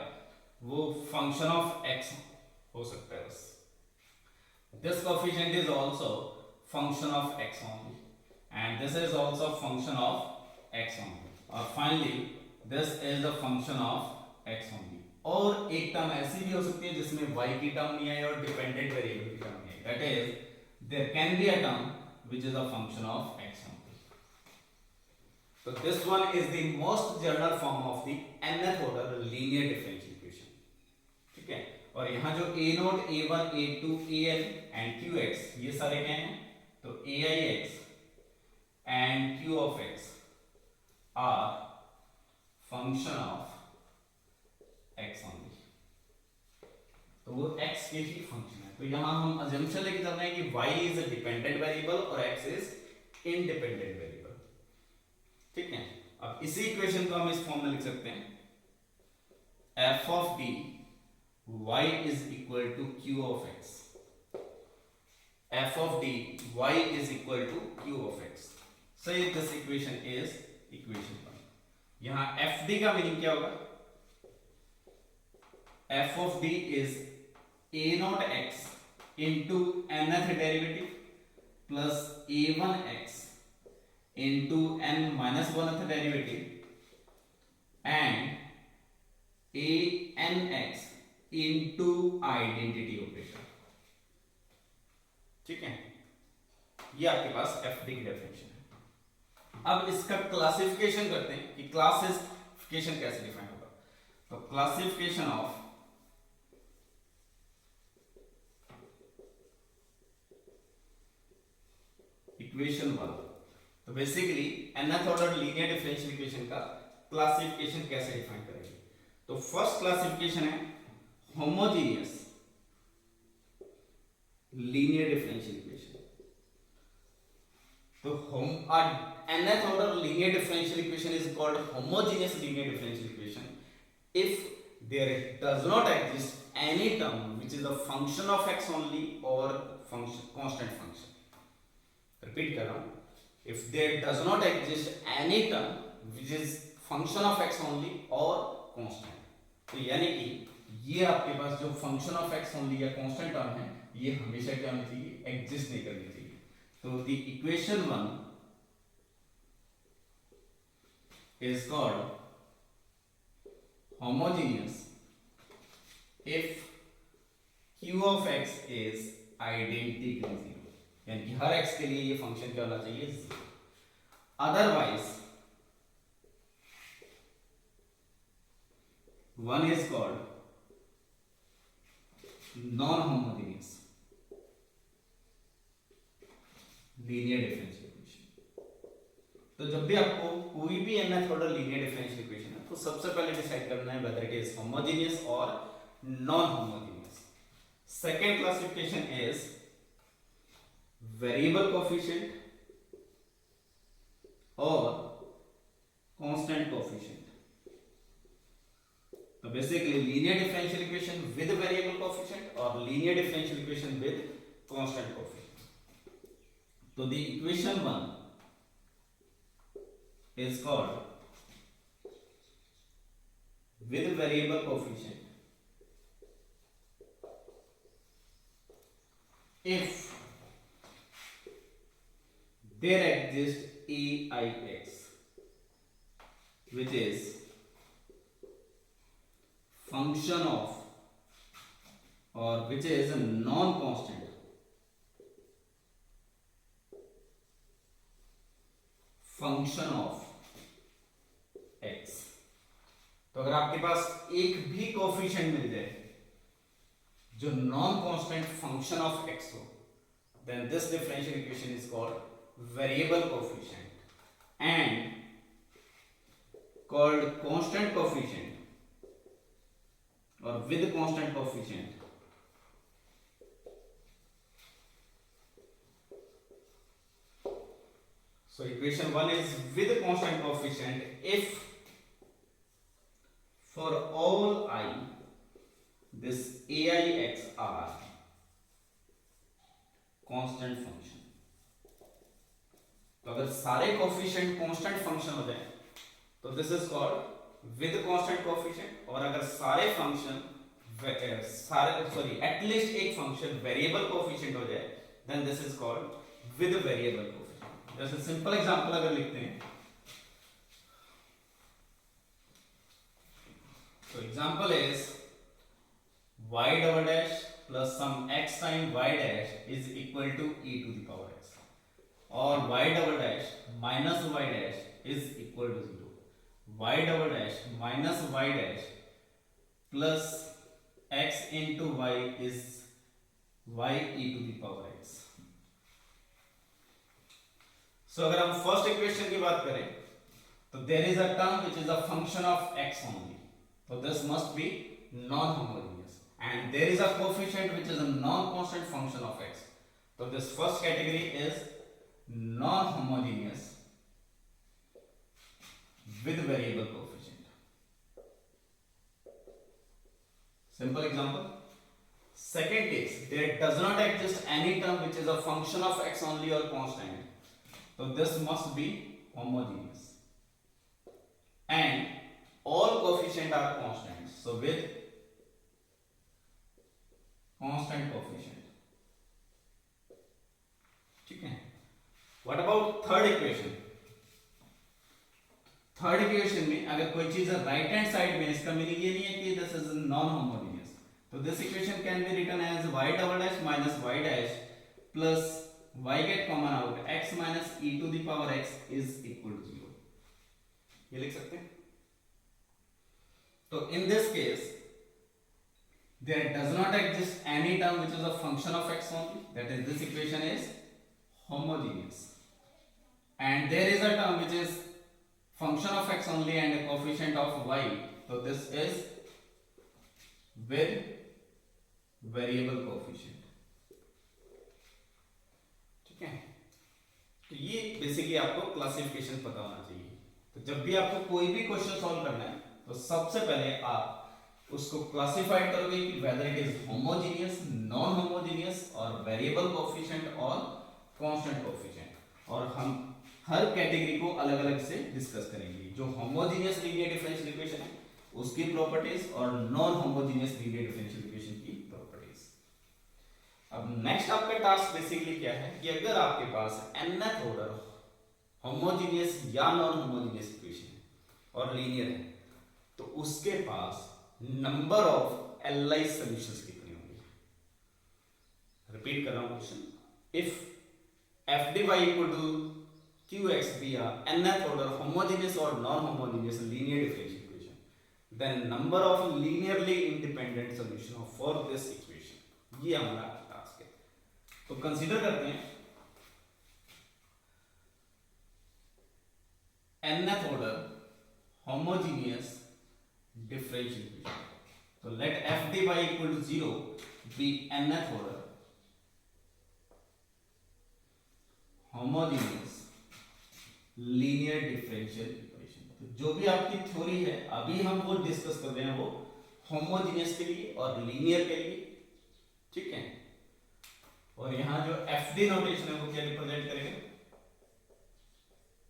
वो फंक्शन ऑफ x हो सकता है बस। This coefficient is also function of x only, and this is also function of x only, और finally this is the function of x only. और एक टर्म ऐसी भी हो सकती है जिसमें y की टर्म नहीं आए और डिपेंडेंट वेरिएबल की टर्म नहीं आए, that is there can be a term which is a function of x only. तो this one is the most general form of the nth order linear differential equation, ठीक है। और यहां जो a0, a1, a2, an and qx ये सारे क्या हैं, तो aix and q of x are function of x only, तो वो x के ही फंक्शन है। तो यहां हम अजम्पशन लेके चल रहे हैं कि y is a dependent variable और x इज इंडिपेंडेंट वेरिएबल, ठीक है। अब इसी इक्वेशन को हम इस फॉर्म में लिख सकते हैं, f of d y is equal to q of x, f of d y is equal to q of x। So this equation is equation 1। यहां f d का मीनिंग क्या होगा, f of d is a0 x into nth derivative plus a1 x into n-1th derivative and a-n-x into identity operator, ठीक है। ये आपके पास F D की definition है। अब इसका क्लासिफिकेशन करते हैं कि क्लासिफिकेशन कैसे डिफाइन होगा। तो क्लासिफिकेशन ऑफ इक्वेशन 1, तो basically nth order linear differential equation का क्लासिफिकेशन कैसे डिफाइन करेंगे। तो फर्स्ट क्लासिफिकेशन है होमोजेनियस लीनियर डिफरेंशियल इक्वेशन। तो nth order linear differential equation is called homogeneous linear differential equation if there does not exist any term which is a function of x only or constant function. Repeat कर रहा हूँ, if there does not exist any term which is function of x only or constant, तो यानी कि ये आपके पास जो function of x only या constant term है ये हमेशा क्या होनी चाहिए, एग्जिस्ट नहीं करनी चाहिए। तो the equation 1 is called homogeneous if q of x is identically 0, यानी कि हर x के लिए ये फंक्शन क्या होना चाहिए, 0। Otherwise 1 is called non homogeneous linear differential equation. तो जब भी आपको कोई भी nth order linear differential equation है तो सबसे पहले डिसाइड करना है वेदर इट इज होमोजेनियस और non homogeneous. Second classification is variable coefficient और कांस्टेंट कोफिशिएंट। तो basically linear differential equation with variable coefficient और linear differential equation with constant coefficient. तो the equation 1 is called with variable coefficient if there exists aix which is function of or which is a non-constant function of x। तो अगर आपके पास एक भी coefficient मिल जाए जो non constant function of x हो, then this differential equation is called variable coefficient and called constant coefficient or with constant coefficient so equation 1 is with constant coefficient if for all I this aix are constant function। तो अगर सारे coefficient constant function हो जाए तो this is called with constant coefficient, और अगर सारे function at least एक फंक्शन वेरिएबल कोफिशिएंट हो जाए then this is called with variable coefficient. जैसे सिंपल एग्जांपल अगर लिखते हैं तो example is y double dash plus some x time y dash is equal to e to the power x, और y double dash minus y dash is equal to 0, y double dash minus y dash plus x into y is y e to the power x। so अगर हम first equation की बात करें तो there is a term which is a function of x only, so this must be non-homogeneous, and there is a coefficient which is a non-constant function of x, so this first category is non-homogeneous with variable coefficient। simple example, second case, there does not exist any term which is a function of x only or constant, so this must be homogeneous and all coefficient are constant, so with constant coefficient। ठीक है, what about third equation? Third equation में अगर कोई चीज right hand side में, इसका meaning ये नहीं है कि दिस इज नॉन होमोजेनियस, तो this equation can be written as y double dash minus y dash plus y get common out, x minus e to the power x is equal to 0, ये लिख सकते हैं। तो in this case there does not exist any term which is a function of x only, that is this equation is homogeneous, and there is a term which is function of x only and a coefficient of y, so this is variable coefficient, ठीक है। तो ये basically आपको classification पता होना चाहिए। तो जब भी आपको कोई भी क्वेश्चन सॉल्व करना है तो सबसे पहले आप उसको क्लासिफाइड करोगे कि weather it is homogeneous, non homogeneous और वेरिएबल कोएफिशिएंट और कांस्टेंट कोएफिशिएंट, और हम हर कैटेगरी को अलग अलग से डिस्कस करेंगे। जो होमोजेनियस लीनियर डिफरेंशियल इक्वेशन है उसकी प्रॉपर्टीज और non homogeneous linear differential equation की प्रॉपर्टीज। अब नेक्स्ट आपका टास्क बेसिकली क्या है कि अगर आपके पास nth ऑर्डर होमोजेनियस या नॉन होमोजेनियस इक्वेशन है और लीनियर है तो उसके पास नंबर ऑफ एलाइज सॉल्यूशंस कितने होंगे। रिपीट कर रहा हूं question, if F D Y equal to Q X be R nth order homogeneous और non homogeneous linear differential equation, then number of linearly independent solution for this equation, ये हमारा task है। तो कंसीडर करते हैं nth order homogeneous differential equation. So let f d y equal to 0 be nth order homogeneous linear differential equation. तो जो भी आपकी थ्योरी है अभी हम वो डिस्कस कर रहे हैं वो होमोजेनियस के लिए और लीनियर के लिए, ठीक है। और यहां जो एफ डी नोटेशन है वो क्या रिप्रेजेंट करेगा,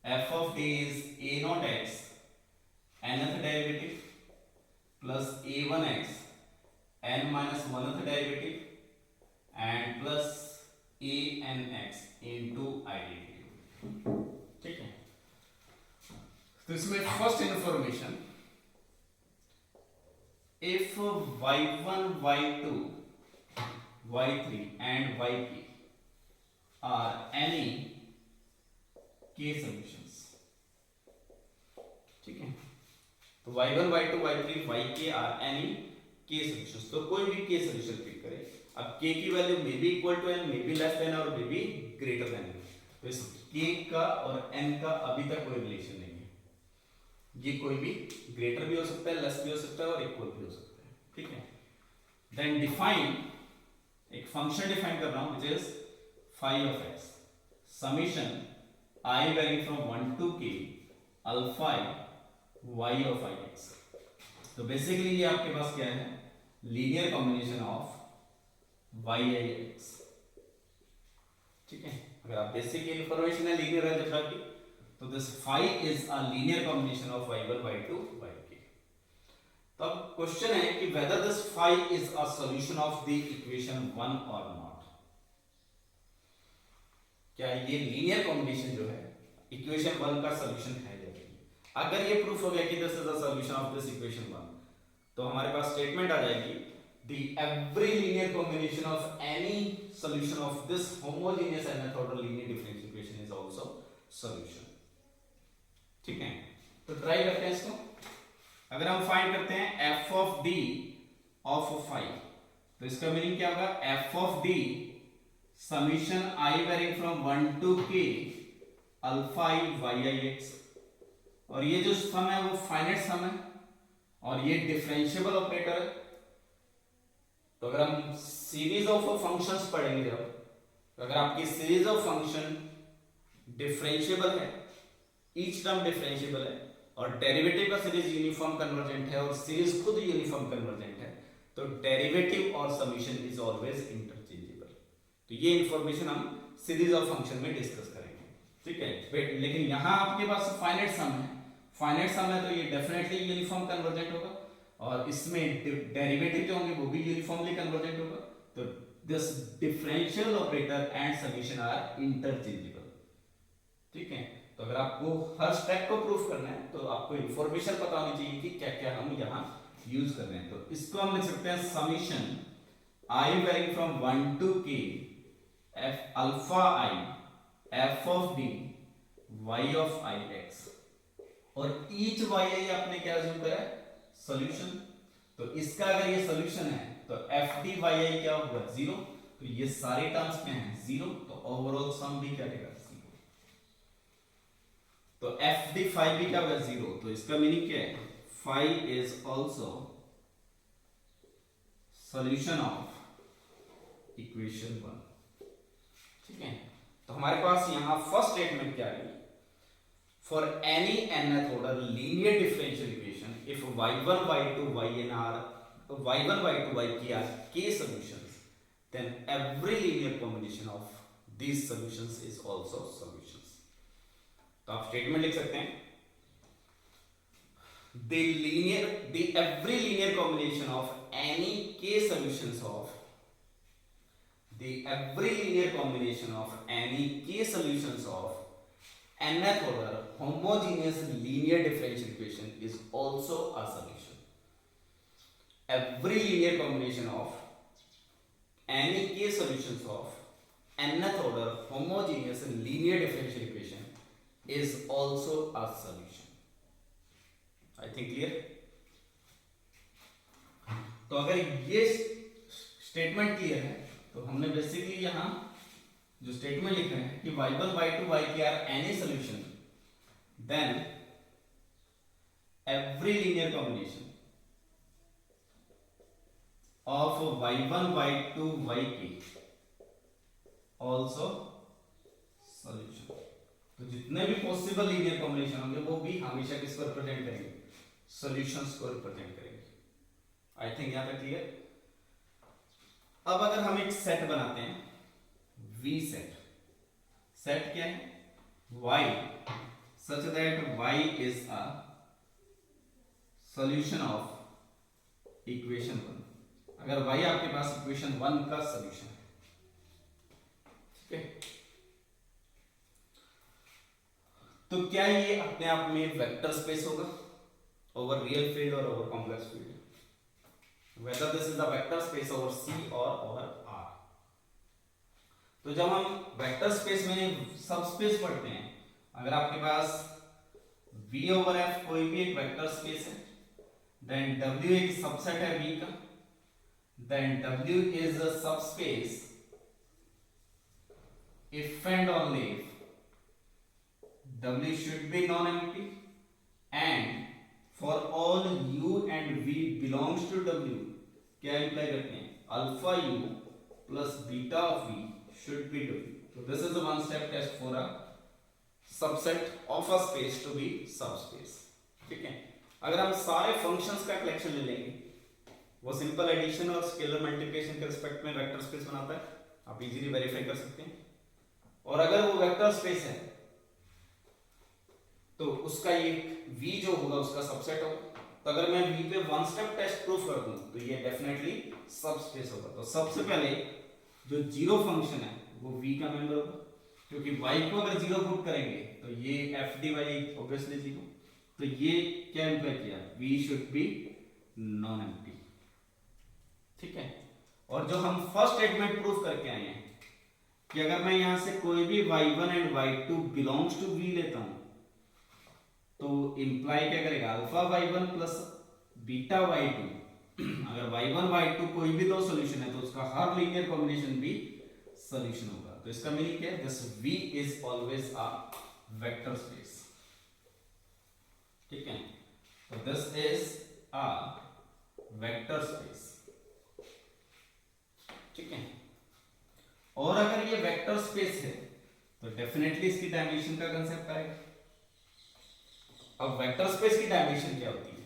f of d is a naught x nth derivative plus a1x n minus 1th derivative and plus anx into I derivative, ठीक है। तो इसमें first information, if y1 y2 y3 and yk are any k solutions, ठीक है। तो y1 y2 y3 yk are any k solutions, तो कोई भी k सॉल्यूशन पिक करें। अब k की value may be equal to n, may be less than और may be greater than n। तो इस k का और n का अभी तक कोई रिलेशन नहीं है, ये कोई भी ग्रेटर भी हो सकता है, लेस भी हो सकता है और इक्वल भी हो सकता है, ठीक है। देन डिफाइन, एक फंक्शन डिफाइन कर रहा हूं which is phi of x summation I varying from 1 to k alpha y of ix। तो बेसिकली ये आपके पास क्या है, linear combination of y ix, ठीक है। अगर आप बेसिक इंफॉर्मेशन है लीनियर अलजेब्रा की तो this phi is a linear combination of y1 y2 yk। तो अब क्वेश्चन है कि whether this phi is a solution of the equation 1 और नॉट। क्या ये लीनियर कॉम्बिनेशन जो है इक्वेशन 1 का सॉल्यूशन है? अगर ये प्रूफ हो गया कि this is a solution of this equation 1 तो हमारे पास स्टेटमेंट आ जाएगी the every linear combination of any solution of this homogeneous nth order linear differential equation is also solution, ठीक है। तो ट्राई करते हैं इसको। अगर हम फाइंड करते हैं f of d of phi, तो इसका मीनिंग क्या होगा, f of d summation I varying from 1 to k alpha y ix, और ये जो सम है वो फाइनाइट सम है और ये डिफरेंशिएबल ऑपरेटर है। तो अगर हम सीरीज ऑफ फंक्शंस पढ़ेंगे जब, तो अगर आपकी सीरीज ऑफ फंक्शन डिफरेंशिएबल है, ईच टर्म डिफरेंशिएबल है और डेरिवेटिव का सीरीज यूनिफॉर्म कन्वर्जेंट है और सीरीज खुद यूनिफॉर्म कन्वर्जेंट है, तो डेरिवेटिव और समेशन इज ऑलवेज इंटरचेंजेबल। तो ये इंफॉर्मेशन हम सीरीज ऑफ फंक्शन में डिस्कस करेंगे, ठीक है। लेकिन यहां आपके पास फाइनाइट सम है, फाइनाइट सम है तो ये डेफिनेटली यूनिफॉर्म कन्वर्जेंट होगा और इसमें डेरिवेटिव जो होंगे वो भी यूनिफॉर्मली कन्वर्जेंट होगा। तो this differential operator and summation are interchangeable, ठीक है। तो अगर आपको हर स्टेप को प्रूफ करना है तो आपको इंफॉर्मेशन पता होनी चाहिए कि क्या क्या हम यहाँ यूज कर रहे हैं। तो इसको हम लिख सकते हैं summation I varying from 1 to k F alpha I F of D Y of I X, और ईच वाई आई आपने क्या अज्यूम करा है, सॉल्यूशन। तो इसका अगर ये सॉल्यूशन है तो एफ डी वाई आई क्या होगा, जीरो। तो ये सारे टर्म्स में है जीरो, तो ओवरऑल सम भी क्या रहेगा, जीरो। तो एफ डी फाइव भी क्या होगा, जीरो। तो इसका मीनिंग क्या है, five is also solution of equation one. ठीक है, तो हमारे पास यहां फर्स्ट स्टेटमेंट क्या है, for any nth order linear differential equation if y1 y2 yn are y1 y2 yk are k solutions, then every linear combination of these solutions is also solutions। तो आप statement लिख सकते हैं, the every linear combination of any k solutions of the every linear combination of any k solutions of nth order homogeneous linear differential equation is also a solution। Every linear combination of any k solutions of nth order homogeneous linear differential equation is also a solution। I think clear। तो अगर ये statement clear है तो हमने basically यहां जो statement लिख रहे हैं कि y1 y2 yk are any solution, then every linear combination of y1 y2 yk also solution। तो जितने भी पॉसिबल लीनियर कॉम्बिनेशन होंगे वो भी हमेशा किसको रिप्रेजेंट करेंगे, सॉल्यूशंस को रिप्रेजेंट करेंगे। आई थिंक यहां तक क्लियर। अब अगर हम एक सेट बनाते हैं, V सेट, सेट क्या है, Y such that Y is a solution of equation 1। अगर Y आपके पास इक्वेशन 1 का सॉल्यूशन है, ठीक है, तो क्या ये अपने आप में वेक्टर स्पेस होगा ओवर रियल फील्ड और over complex field, whether this is a vector space over C or over R। तो जब हम वेक्टर स्पेस में सब स्पेस पढ़ते हैं, अगर आपके पास V ओवर F कोई भी एक वेक्टर स्पेस है, देन W एक सबसेट है V का, then W is a subspace if and only if W should be non-empty and for all U and V belongs to W, क्या imply करते हैं, alpha U plus beta of V should be W। So this is a one step test for a subset of a space to be subspace। ठीक है, अगर हम सारे functions का collection ले लेंगे, वो सिंपल एडिशन और स्केलर मल्टीप्लिकेशन के रिस्पेक्ट में वेक्टर स्पेस बनाता है, आप इजीली वेरीफाई कर सकते हैं। और अगर वो वेक्टर स्पेस है तो उसका ये V जो होगा उसका सबसेट होगा। तो अगर मैं V पे वन स्टेप टेस्ट प्रूफ कर दूं तो ये डेफिनेटली सबस्पेस होगा। तो सबसे पहले जो जीरो फंक्शन है वो V का मेंबर होगा, क्योंकि Y को अगर जीरो पुट करेंगे तो ये F D Y obviously zero. तो ये क्या इंप्लाई किया, V should be non empty. ठीक है, और जो हम फर्स्ट स्टेटमेंट प्रूफ करके आए हैं कि अगर मैं यहां से कोई भी y1 and y2 belongs to V लेता हूं तो इंप्लाई क्या करेगा, alpha y1 plus beta y2। अगर y1 y2 कोई भी दो सॉल्यूशन है तो उसका हर लीनियर कॉम्बिनेशन भी सॉल्यूशन होगा। तो इसका मीनिंग क्या है, this V is always a vector space. ठीक है, तो this is a vector space. ठीक है, और अगर ये वेक्टर स्पेस है तो डेफिनेटली इसकी डायमेंशन का कंसेप्ट आएगा। अब वेक्टर स्पेस की डायमेंशन क्या होती है,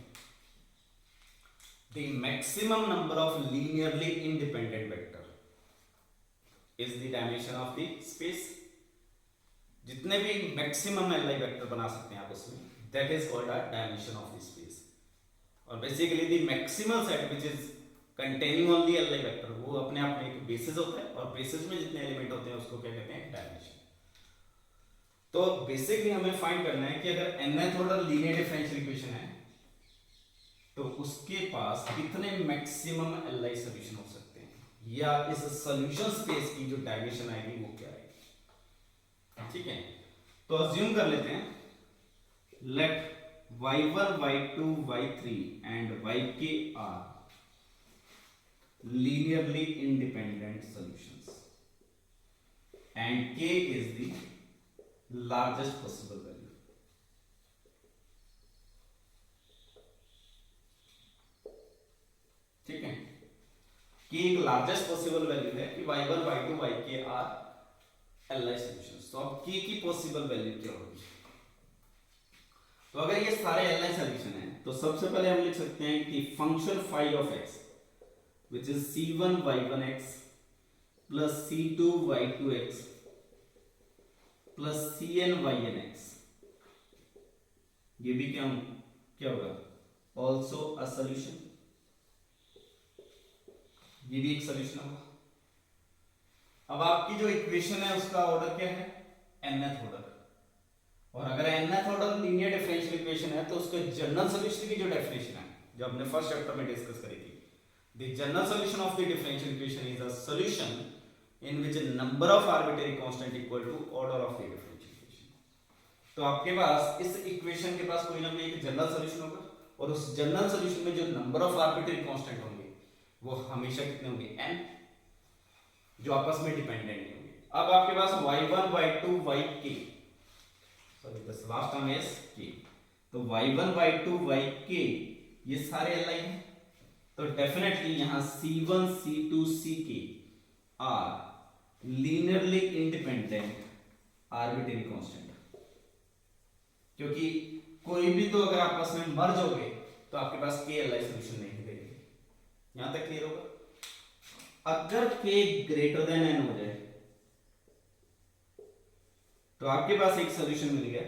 the maximum number of linearly independent vector is the dimension of the space. जितने भी मैक्सिमम एल आई वेक्टर बना सकते हैं आप उसमें, that is called a dimension of the space. और basically the maximal set which is containing only L I vector, वो अपने आप में एक बेसिस होता है, और बेसिस में जितने एलिमेंट होते हैं उसको क्या कहते हैं, डायमेंशन। तो बेसिकली हमें फाइंड करना है कि अगर nth order linear differential equation है तो उसके पास कितने मैक्सिमम एल आई सॉल्यूशन हो सकते हैं। या इस सॉल्यूशन स्पेस की जो डायमेंशन आएगी वो क्या आएगी। ठीक है, तो अज्यूम कर लेते हैं, late y1 y2 y3 and yk are linearly independent solutions and k is the largest possible value। ठीक है, k एक लार्जेस्ट पॉसिबल वैल्यू है कि y1 y2 yk R L I solutions. तो अब k की पॉसिबल वैल्यू क्या होगी। तो अगर ये सारे एल आई सॉल्यूशन है तो सबसे पहले हम लिख सकते हैं कि function phi of x which is c1 y1x plus c2 y2x plus cn ynx, ये भी क्या होगा, ऑल्सो अ सॉल्यूशन, ये भी एक सॉल्यूशन होगा। अब आपकी जो इक्वेशन है उसका ऑर्डर क्या है, nth ऑर्डर, और अगर nth order linear differential equation है तो उसके जनरल सॉल्यूशन की जो डेफिनेशन है जो हमने फर्स्ट चैप्टर में डिस्कस करी थी, the general solution of the differential equation is a solution in which number of arbitrary constant equal to order of the differential equation. तो आपके पास इस इक्वेशन के पास कोई ना कोई एक जनरल सॉल्यूशन होगा, और उस जनरल सॉल्यूशन में जो नंबर ऑफ आर्बिट्ररी कांस्टेंट होंगे वो हमेशा कितने होंगे, n, जो आपस में डिपेंडेंट होंगे। अब आपके पास y1 y2 yk, sorry this last term is k, तो y1 y2 yk ये सारे li हैं, तो डेफिनेटली यहां c1 c2 ck are linearly independent arbitrary constant, क्योंकि कोई भी तो अगर आपस में मर्ज हो गए तो आपके पास k li सॉल्यूशन नहीं मिलेगी। यहां तक क्लियर होगा। अगर k ग्रेटर देन n हो जाए तो आपके पास एक सॉल्यूशन मिल गया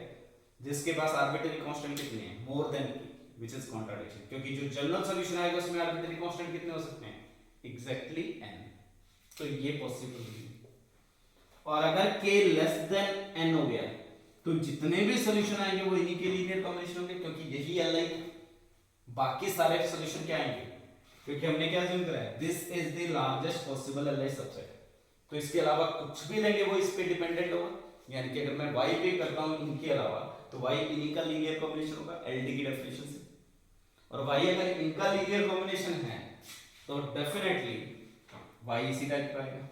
जिसके पास आर्बिट्ररी कांस्टेंट कितने हैं, more than k, which is contradiction, क्योंकि जो जनरल सॉल्यूशन आएगा उसमें आर्बिट्ररी कांस्टेंट कितने हो सकते हैं, एग्जैक्टली n, तो ये पॉसिबल नहीं है। और अगर k लेस देन n हो गया तो जितने भी सॉल्यूशन आएंगे वो इन्हीं के लीनियर कॉम्बिनेशन होंगे, क्योंकि यही li है। बाकी सारे सॉल्यूशन क्या आएंगे, क्योंकि हमने क्या अज्यूम करा है, this is the largest possible li subset, तो इसके अलावा कुछ भी लेंगे वो इस पे डिपेंडेंट होगा। यानी कि अगर मैं y पे करता हूं इनके अलावा तो y इन्हीं का लीनियर कॉम्बिनेशन होगा LD की डेफिनेशन से, और y अगर इनका लीनियर कॉम्बिनेशन है तो डेफिनेटली y इसी टाइप का आएगा।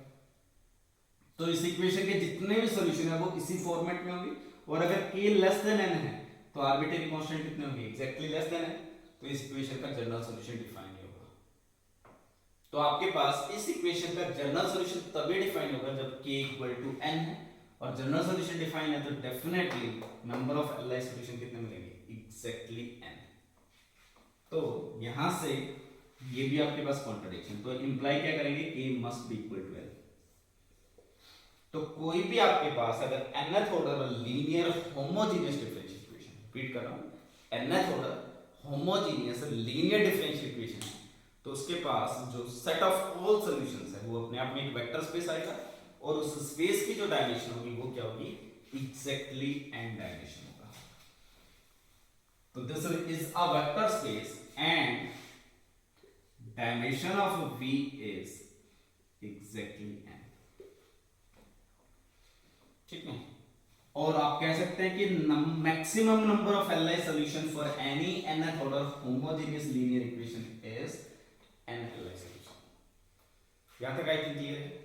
तो इस इक्वेशन के जितने भी सॉल्यूशन है वो इसी फॉर्मेट में होंगे, और अगर k लेस देन n है तो आर्बिट्ररी कांस्टेंट कितने होंगे, एग्जैक्टली लेस देन है, तो इस इक्वेशन का जनरल सॉल्यूशन डिफाइन नहीं होगा। तो आपके पास इस इक्वेशन का जनरल सॉल्यूशन तभी डिफाइन होगा जब k इक्वल टू n है, और जनरल सॉल्यूशन डिफाइन है तो definitely number of li solution कितने मिलेंगे, एग्जैक्टली n। तो यहां से ये भी आपके पास कॉन्ट्रडिक्शन, तो इंप्लाई क्या करेंगे, k must be equal to l। तो कोई भी आपके पास अगर nth order linear homogeneous differential equation, repeat कर रहा हूं, nth order homogeneous linear differential equation है, तो उसके पास जो सेट ऑफ ऑल सॉल्यूशंस है वो अपने आप में एक वेक्टर स्पेस आएगा, और उस स्पेस की जो डायमेंशन होगी वो क्या होगी, एग्जैक्टली n डायमेंशन होगा। तो this is a vector space and dimension of V is exactly n। ठीक है, और आप कह सकते हैं कि maximum number of Li solution for any nth order homogeneous linear equation is n Li solution. यहां तक आई थिंक क्लियर है।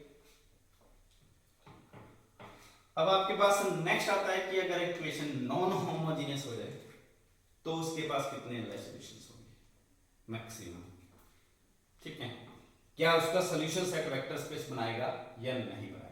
अब आपके पास नेक्स्ट आता है कि अगर इक्वेशन नॉन होमोजेनियस हो जाए तो उसके पास कितने Li सॉल्यूशंस होंगे, मैक्सिमम। ठीक है, क्या उसका सॉल्यूशन सेट वेक्टर स्पेस बनाएगा या नहीं बनाएगा।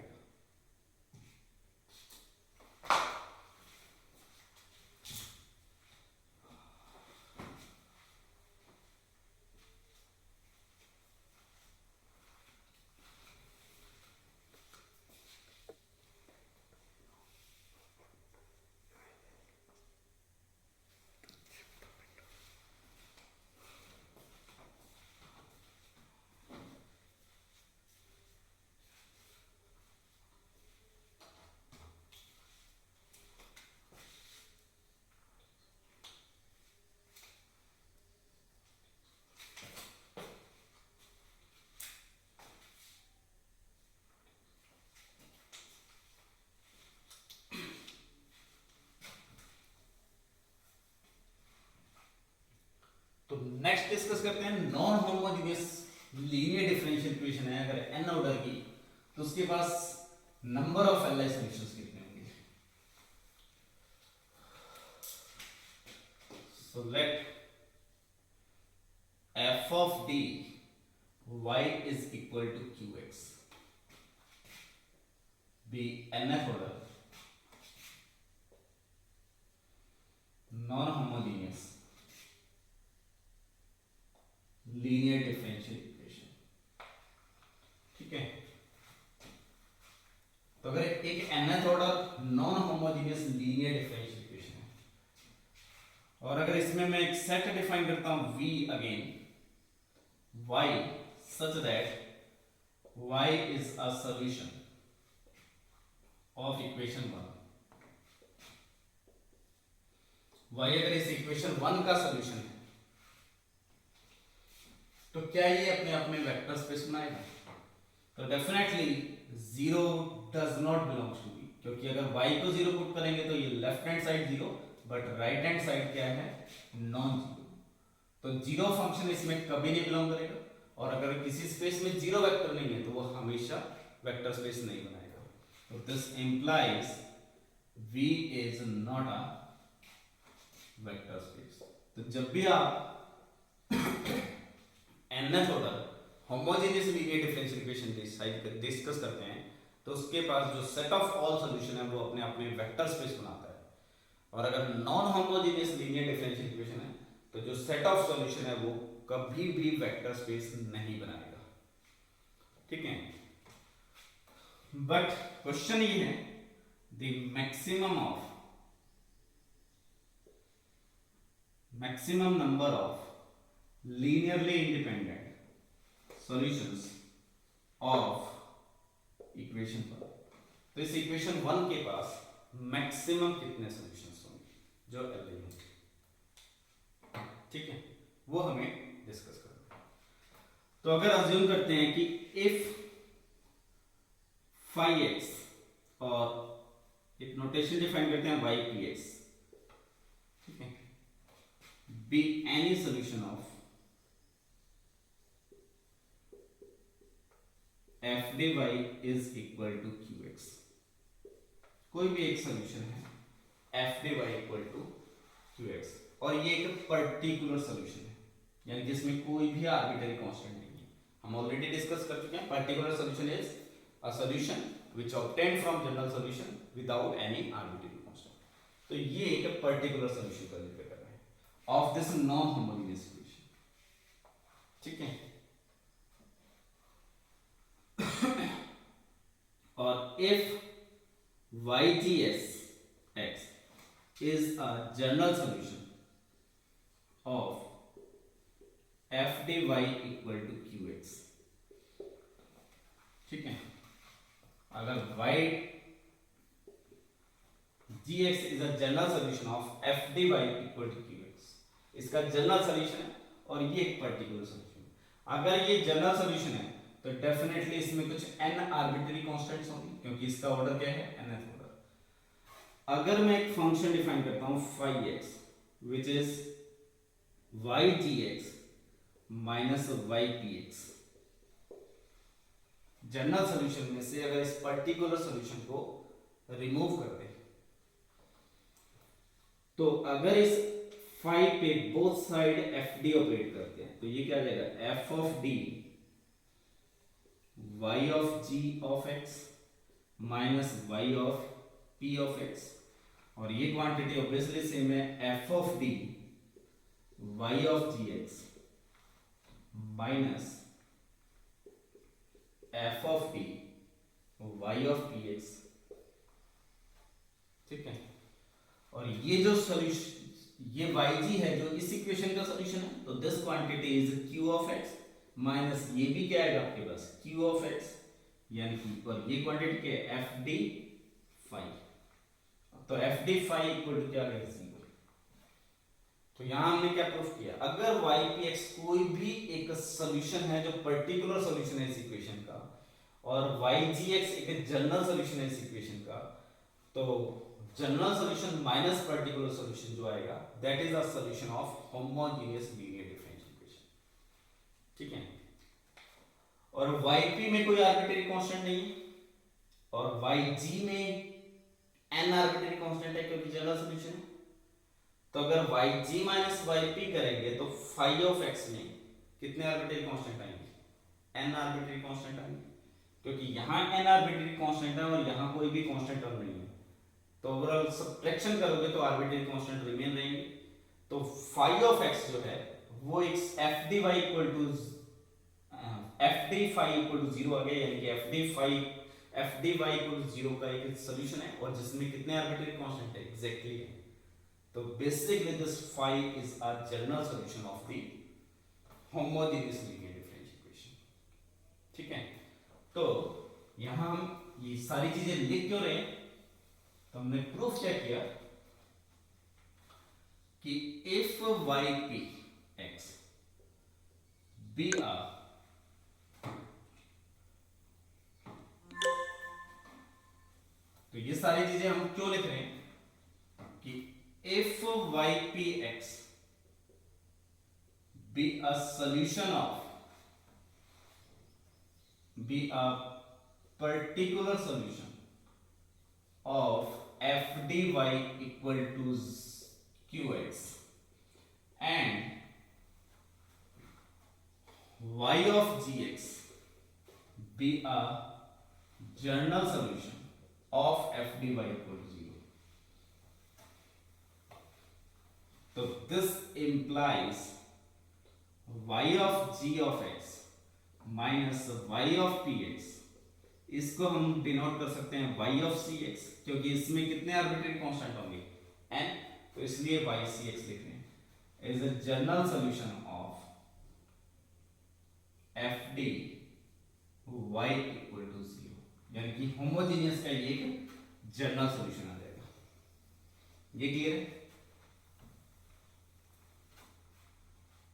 डिस्कस करते हैं non homogeneous linear differential equation है अगर n ऑर्डर की, तो उसके पास नंबर ऑफ Li सॉल्यूशंस कितने होंगे। So let f of d y is equal to qx be nth order non homogeneous linear differential equation. ठीक है, तो अगर एक nth order non homogeneous linear differential equation है और अगर इसमें मैं एक सेट डिफाइन करता हूं v again y such that y is a solution of equation 1, y अगर इस इक्वेशन 1 का सॉल्यूशन है तो क्या ये अपने आप में वेक्टर स्पेस बनाएगा? तो definitely zero does not belongs to v, क्योंकि अगर y को जीरो पुट करेंगे तो ये left hand side zero, but right hand side क्या है? Non zero. तो जीरो फंक्शन इसमें कभी नहीं बिलोंग करेगा, और अगर किसी स्पेस में जीरो वेक्टर नहीं है तो वो हमेशा वेक्टर स्पेस नहीं बनाएगा। तो this implies v is not a vector space. तो जब भी आप nth order homogeneous linear differential equation discuss करते हैं तो उसके पास जो सेट ऑफ ऑल सॉल्यूशन है वो अपने आप में वेक्टर स्पेस बनाता है, और अगर non homogeneous linear differential equation है तो जो सेट ऑफ सॉल्यूशन है वो कभी भी वेक्टर स्पेस नहीं बनाएगा। ठीक है, बट क्वेश्चन ये है the maximum number of linearly independent solutions of equation 1। तो इस इक्वेशन 1 के पास मैक्सिमम कितने सॉल्यूशंस होंगे जो Li होंगे। ठीक है, वो हमें डिस्कस करना है। तो अगर अज्यूम करते हैं कि इफ phi x, और एक नोटेशन डिफाइन करते हैं y px, ठीक है, be any solution of f dy is equal to qx। कोई भी एक सॉल्यूशन है f dy equal to qx, और ये एक पर्टिकुलर सॉल्यूशन है, यानी जिसमें कोई भी आर्बिट्ररी कांस्टेंट नहीं है। हम ऑलरेडी डिस्कस कर चुके हैं particular solution is a solution which obtained from general solution without any arbitrary constant. तो ये एक पर्टिकुलर सॉल्यूशन का जिक्र कर रहे हैं of this non homogeneous equation. ठीक है, और if YGS x is a general solution of f dy equal to qx। ठीक है, अगर YGX is a general solution of f dy equal to qx, इसका जनरल सॉल्यूशन है और ये एक पर्टिकुलर सॉल्यूशन है। अगर ये जनरल सॉल्यूशन है तो डेफिनेटली इसमें कुछ n आर्बिट्ररी कांस्टेंट्स होंगे, क्योंकि इसका ऑर्डर क्या है? nth order. अगर मैं एक फंक्शन डिफाइन करता हूं phi x which is ygx minus ypx, general solution में से अगर इस पर्टिकुलर सॉल्यूशन को रिमूव कर दें तो अगर इस phi पे बोथ साइड fd ऑपरेट करते हैं तो ये क्या आ जाएगा? f of d y of g of x minus y of p of x, और ये क्वांटिटी ऑब्वियसली सेम है f of d y of gx minus f of d y of px। ठीक है, और ये जो सॉल्यूशन ये yg है जो इस इक्वेशन का सॉल्यूशन है, तो this quantity is q of x minus ये भी क्या आएगा आपके पास? q of x, यानी कि और ये क्वांटिटी क्या है? f d phi। तो f d phi equal to क्या है? 0। तो यहां हमने क्या प्रूफ किया? अगर ypx कोई भी एक सॉल्यूशन है जो पर्टिकुलर सॉल्यूशन है इस इक्वेशन का, और ygx एक जनरल सॉल्यूशन है इस इक्वेशन का, तो general solution minus particular solution जो आएगा that is a solution of homogeneous linear differential equation. और yp में कोई आर्बिट्रेरी कांस्टेंट नहीं है, और yg में n आर्बिट्रेरी कांस्टेंट है क्योंकि जनरल सॉल्यूशन है। तो अगर yg माइनस yp करेंगे तो फाई ऑफ x में कितने आर्बिट्रेरी कांस्टेंट आएंगे, n आर्बिट्रेरी कांस्टेंट आएंगे, क्योंकि यहाँ n आर्बिट्रेरी कांस्टेंट है और यहाँ कोई भी कांस्टेंट टर्म नहीं है, तो ओवरऑल सब्ट्रैक्शन करोगे तो आर्बिट्रेरी कांस्टेंट रिमेन रहेंगे। तो फाई ऑफ x जो है वो एक F D Y equal to F D phi equal to zero आ गया, यानी कि F D Y equal to zero का एक सोल्यूशन है और जिसमें कितने आर्बिट्रेरी कांस्टेंट है एग्जैक्टली है। तो basically this phi is a general solution of the homogeneous linear differential equation. ठीक है, तो यहां हम ये सारी चीजें लिख क्यों रहे हैं, तो हमने प्रूफ क्या किया कि if Y P X be are तो ये सारी चीजें हम क्यों लिख रहे हैं कि if Y P X be a solution of be a particular solution of f dy equal to qx and y of gx be a general solution of f dy equal to 0. So this implies y of g of x minus Y of P X, इसको हम denote कर सकते हैं Y of C x, क्योंकि इसमें कितने arbitrary constant होंगे n, तो इसलिए वाई सी एक्स लिख रहे हैं is a general solution of F D Y equal to 0, यानी कि होमोजेनियस का ये एक जनरल सॉल्यूशन आ जाएगा। ये क्लियर है?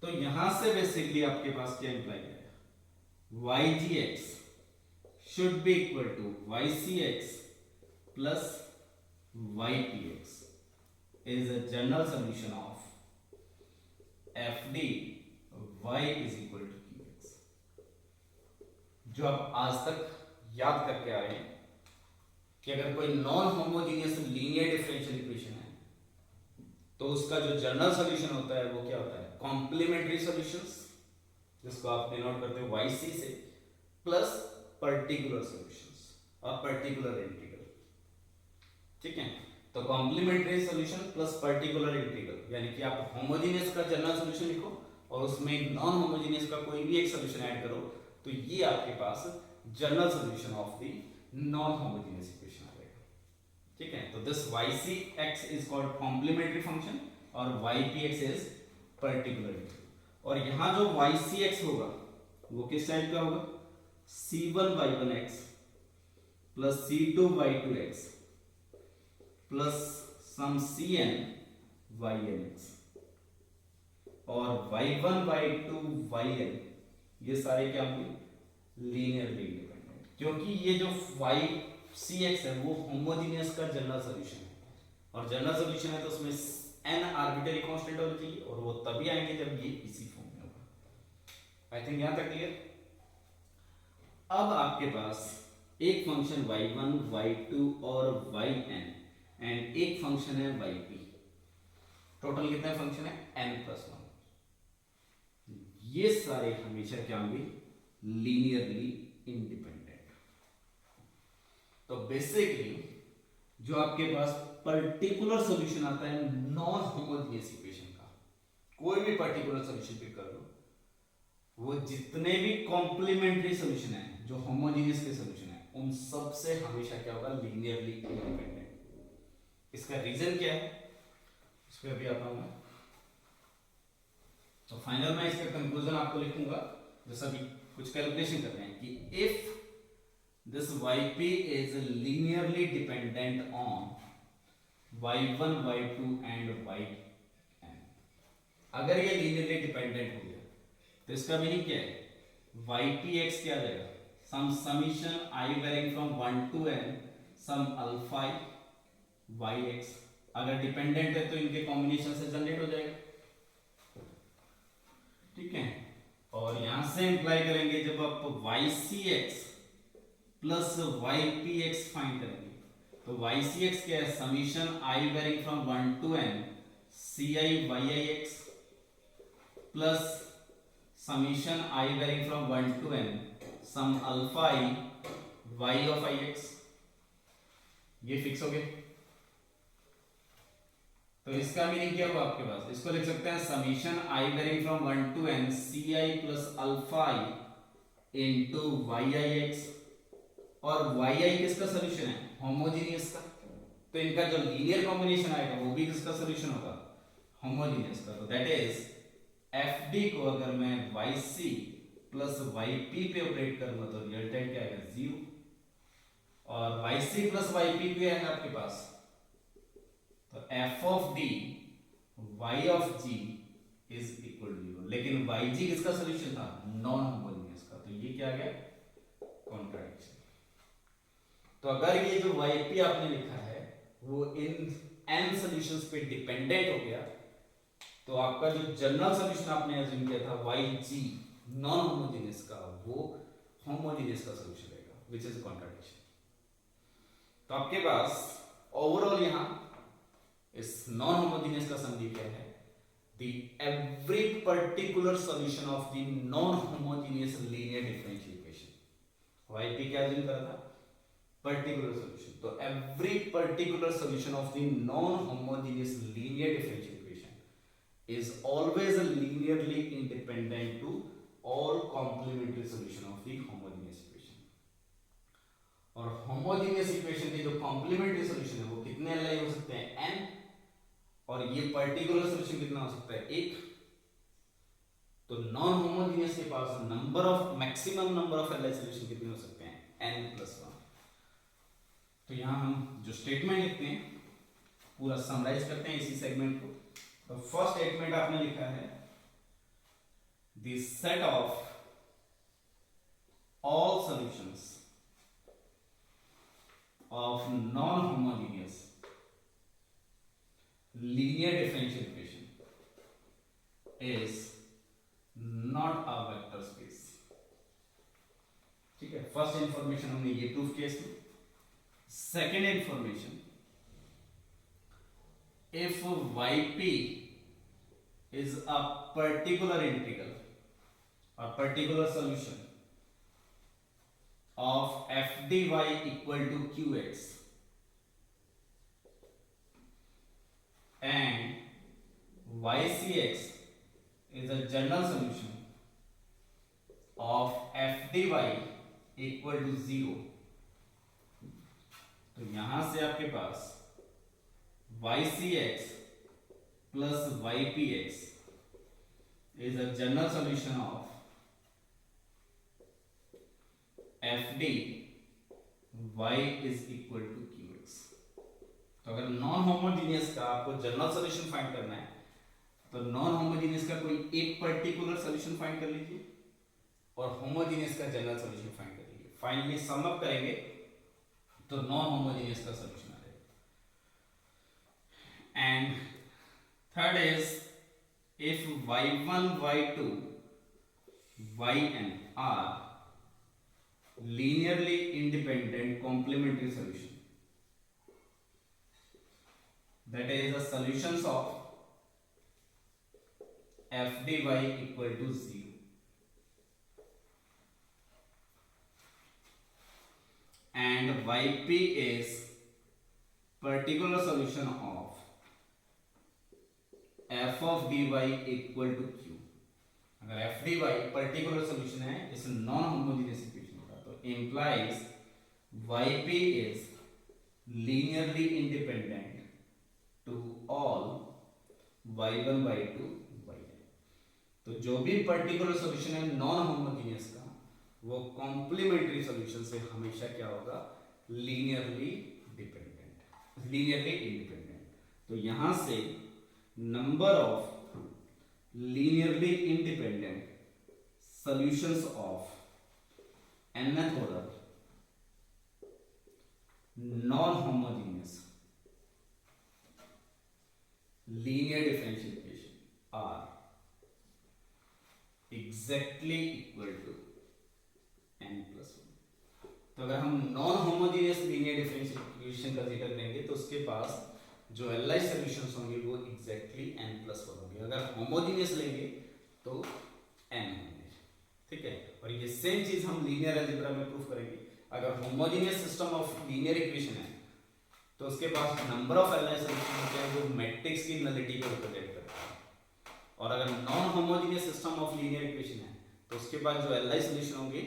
तो यहां से बेसिकली आपके पास क्या इंप्लाई है, YGX should be equal to YCX plus YPX is a general solution of FD Y is equal to QX। जो आप आज तक याद करके आ रहे हैं कि अगर कोई non homogeneous linear differential equation है तो उसका जो जनरल सॉल्यूशन होता है वो क्या होता है, कॉम्प्लीमेंट्री सॉल्यूशंस, जिसको आप डिनोट करते हो YC से, प्लस पर्टिकुलर सॉल्यूशंस और पर्टिकुलर इंटीग्रल। ठीक है, तो complementary solution plus particular integral, यानी कि आप होमोजेनियस का जनरल सॉल्यूशन लिखो और उसमें नॉन होमोजेनियस का कोई भी एक सॉल्यूशन ऐड करो, तो ये आपके पास general solution of the non homogeneous equation आ जाएगा। ठीक है, तो this YCX is called complementary function और YPX इज पर्टिकुलर इंटीग्रल। और यहां जो YCX होगा वो किस टाइप का होगा, C1y1x प्लस C2y2x प्लस सम Cnynx और y1y2yn, ये सारे क्या होंगे, लीनियरली इंडिपेंडेंट, क्योंकि ये जो YCX है वो होमोजेनियस का जनरल सॉल्यूशन है, और जनरल सॉल्यूशन है तो उसमें n आर्बिट्रेरी कांस्टेंट होना चाहिए और वो तभी आएंगे जब ये इसी फॉर्म में होगा। आई थिंक यहां तक क्लियर। अब आपके पास एक फंक्शन y1 y2 और yn एंड एक फंक्शन है yp, टोटल कितने फंक्शन है n+1। ये सारे हमेशा क्या होंगे, लीनियरली इंडिपेंडेंट। तो बेसिकली जो आपके पास पर्टिकुलर सॉल्यूशन आता है नॉन होमोजेनियस इक्वेशन का, कोई भी पर्टिकुलर सॉल्यूशन पिक कर लो, वो जितने भी कॉम्प्लीमेंट्री सॉल्यूशन है जो होमोजेनियस के सॉल्यूशन है उन सब से हमेशा क्या होगा, लीनियरली इंडिपेंडेंट। इसका रीजन क्या है इस पे अभी आता हूं मैं। तो फाइनल में इसका कंक्लूजन आपको लिखूंगा, जैसा भी कुछ कैलकुलेशन करते हैं कि if this yp is linearly dependent on y1 y2 and yn। अगर ये linearly dependent हो गया तो इसका मीनिंग क्या है, ypx क्या आ जाएगा, some summation I varying from 1 to n some alpha yx। अगर डिपेंडेंट है तो इनके कॉम्बिनेशन से जनरेट हो जाएगा। ठीक है, और यहां से इंप्लाई करेंगे जब आप YCX प्लस YPX फाइंड करेंगे, तो YCX क्या है, summation I varying from 1 to n CI YIX plus summation I varying from 1 to n some alpha I Y of IX। ये फिक्स हो गया। तो इसका मीनिंग क्या हुआ आपके पास, इसको लिख सकते हैं summation I varying from 1 to n CI plus alpha I into YIX, और YI किसका सॉल्यूशन है, होमोजेनियस का, तो इनका जो लीनियर कॉम्बिनेशन आएगा वो भी किसका सॉल्यूशन होगा, होमोजेनियस का। तो दैट इज FD को अगर मैं YC प्लस YP पे ऑपरेट करूंगा तो रिजल्टेंट क्या आएगा, 0, और YC प्लस YP क्या है आपके पास, तो F of D Y of G is equal to 0, लेकिन YG किसका सॉल्यूशन था, नॉन होमोजेनियस का, तो ये क्या आ गया, कॉन्ट्राडिक्शन। तो अगर ये जो YP आपने लिखा है वो इन n सॉल्यूशंस पे डिपेंडेंट हो गया, तो आपका जो जनरल सॉल्यूशन आपने अज्यूम किया था YG नॉन होमोजेनियस का, वो होमोजेनियस का सॉल्यूशन रहेगा, व्हिच इज कॉन्ट्राडिक्शन। तो आपके पास ओवरऑल यहां इस नॉन होमोजेनियस का संधि क्या है, the every particular solution of the non homogeneous linear differential equation। YP क्या अज्यूम करा था, particular solution, तो every particular solution of the non homogeneous linear differential equation is always linearly independent to all complementary solution of the homogeneous equation। और homogeneous equation के जो complementary solution है वो कितने अलाइ हो सकते हैं, n, और ये पर्टिकुलर सॉल्यूशन कितना हो सकता है, 1। तो नॉन होमोजेनियस के पास number of maximum number of L I solution कितने हो सकते हैं, n+1। तो यहां हम जो स्टेटमेंट लिखते हैं पूरा समराइज करते हैं इसी सेगमेंट को। तो फर्स्ट स्टेटमेंट आपने लिखा है, the set of all solutions of non homogeneous linear differential equation is not a vector space। ठीक है, फर्स्ट इंफॉर्मेशन हमने ये प्रूफ किया इसमें। Second information, if YP is a particular integral or particular solution of f dy equal to qx and YCX is a general solution of f dy equal to 0, तो यहां से आपके पास YCX plus YPX is a general solution of FD y is equal to QX। तो अगर non homogeneous का आपको general solution find करना है तो नॉन होमोजेनियस का कोई एक पर्टिकुलर सॉल्यूशन फाइंड कर लीजिए और होमोजेनियस का जनरल सॉल्यूशन फाइंड कर लीजिए। फाइनली सम अप करेंगे तो नॉन होमोजेनियस का सॉल्यूशन आ जाएगा। And third is if y1 y2 yn are linearly independent complementary solution, that is the solutions of f dy equal to 0 and yp is particular solution of f of dy equal to q। अगर f dy particular solution है इस non homogeneous equation का, तो implies yp is linearly independent to all y1 y2 yn। तो जो भी particular solution है non homogeneous का वो कॉम्प्लीमेंट्री सॉल्यूशन से हमेशा क्या होगा, लीनियरली डिपेंडेंट, लीनियरली इंडिपेंडेंट। तो यहां से number of linearly independent solutions of nth order non-homogeneous linear differential equation are exactly exactly equal to n+1। तो अगर हम non homogeneous linear differential equation consider करेंगे तो उसके पास जो एलआई सॉल्यूशंस होंगे वो एग्जैक्टली n+1 होंगे। अगर होमोजेनियस लेंगे तो n होंगे, ठीक है। और ये सेम चीज हम लीनियर अलजेब्रा में प्रूफ करेंगे। अगर homogeneous system of linear equation है तो उसके पास नंबर ऑफ एलआई सॉल्यूशन होते हैं, वो मैट्रिक्स की नलिटी को रिप्रेजेंट करता है। और अगर non homogeneous system of linear equation है तो उसके पास जो एलआई सॉल्यूशन होंगे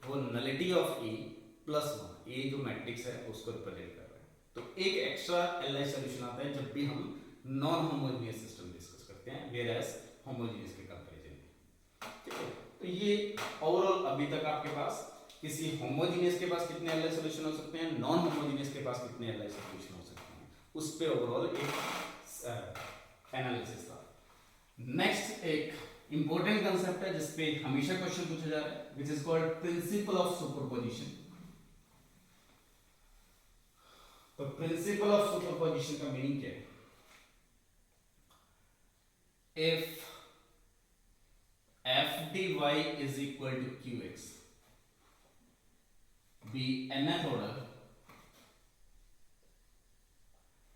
वो नलिटी ऑफ A+1, ए जो मैट्रिक्स है उसको रिप्रेजेंट कर रहा है। तो एक एक्स्ट्रा एलआई सॉल्यूशन आता है जब भी हम नॉन होमोजेनियस सिस्टम डिस्कस करते हैं, वेयर एज होमोजेनियस के कंपैरिजन में, ठीक है। तो ये ओवरऑल अभी तक आपके पास किसी होमोजेनियस के पास कितने एलआई सॉल्यूशन हो सकते हैं, नॉन होमोजेनियस के पास कितने एलआई सॉल्यूशन हो सकते हैं, उस पे ओवरऑल एक एनालिसिस था। नेक्स्ट एक इंपॉर्टेंट कंसेप्ट है जिसपे हमेशा क्वेश्चन पूछा जा रहा है, which is called principal of superposition. तो प्रिंसिपल ऑफ सुपरपोजिशन का मीनिंग क्या है? If f dy is equal to qx be nth order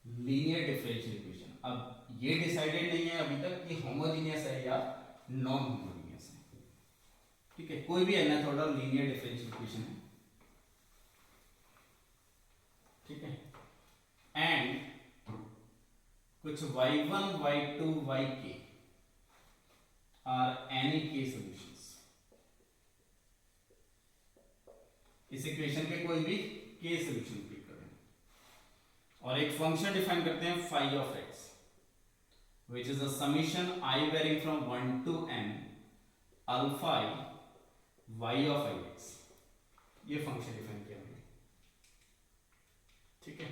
linear differential equation. अब ये डिसाइडेड नहीं है अभी तक कि होमोजेनियस है या नॉन होमोजेनियस है, ठीक है। कोई भी nth order linear differential equation है, ठीक है। एंड कुछ y1 y2 yk are any k solutions. इस इक्वेशन के कोई भी के सॉल्यूशन पिक करें और एक फंक्शन डिफाइन करते हैं phi of x which is a summation I varying from 1 to n alpha y of ix। ये फंक्शन डिफाइन किया हमने, ठीक है।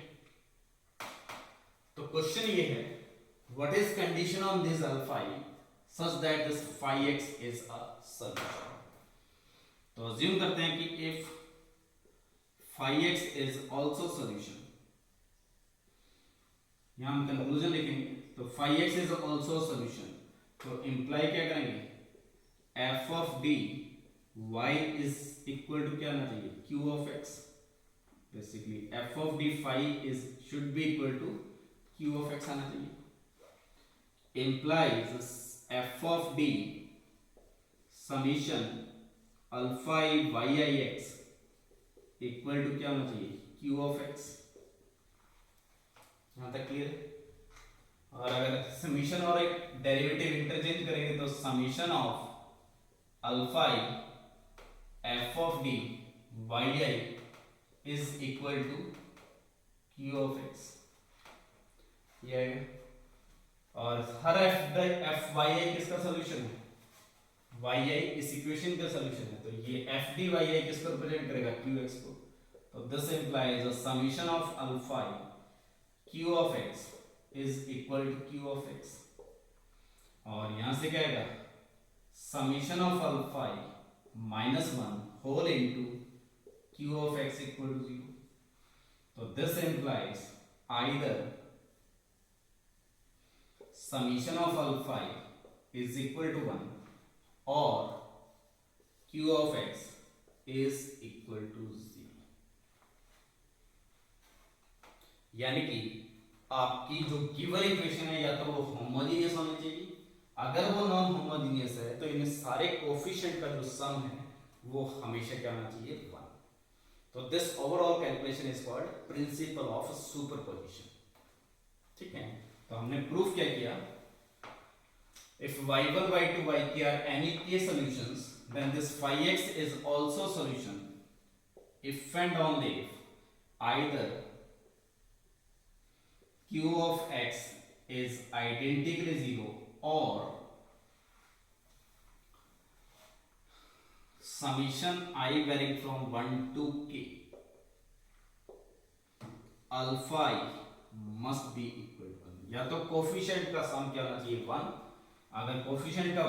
तो क्वेश्चन ये है, what is condition on this alpha i such that this phi x is a solution। तो assume करते हैं कि if phi x is also solution, यहां हम कंक्लूजन लिखेंगे तो phi x is also solution, तो इंप्लाई क्या करेंगे, f of d y is equal to क्या आना चाहिए, q of x। Basically f of d phi is should be equal to q of x आना चाहिए। implies f of d summation alpha i y I x equal to क्या होना चाहिए, q of x। यहां तक clear है? और अगर समीशन और एक डेरिवेटिव इंटरचेंज करेंगे तो summation of alpha i f of d y I is equal to q of x। ये है। और हर f y i किसका सॉल्यूशन है, y i इस इक्वेशन का सॉल्यूशन है, तो ये f d y i किसको रिप्रेजेंट करेगा, q x को। तो this implies a summation of alpha q of x is equal to q of x। और यहां से क्या आएगा, summation of alpha -1 whole into q of x equal to 0। तो this implies either summation of alpha is equal to 1 or q of x is equal to 0। यानी कि आपकी जो गिवन इक्वेशन है या तो वो होमोजेनियस होनी चाहिए, अगर वो नॉन होमोजेनियस है तो इन सारे कोफिशिएंट का जो सम है वो हमेशा क्या होना चाहिए, 1। तो this overall calculation is called principal of superposition, ठीक है। तो हमने प्रूफ क्या किया, if y1 y2 yk are any k solutions then this phi x is also solution if and only if either q of x is identically 0 or summation I varying from 1 to k alpha I must be equal to 1। या तो coefficient का सम क्या होना चाहिए, 1। अगर coefficient का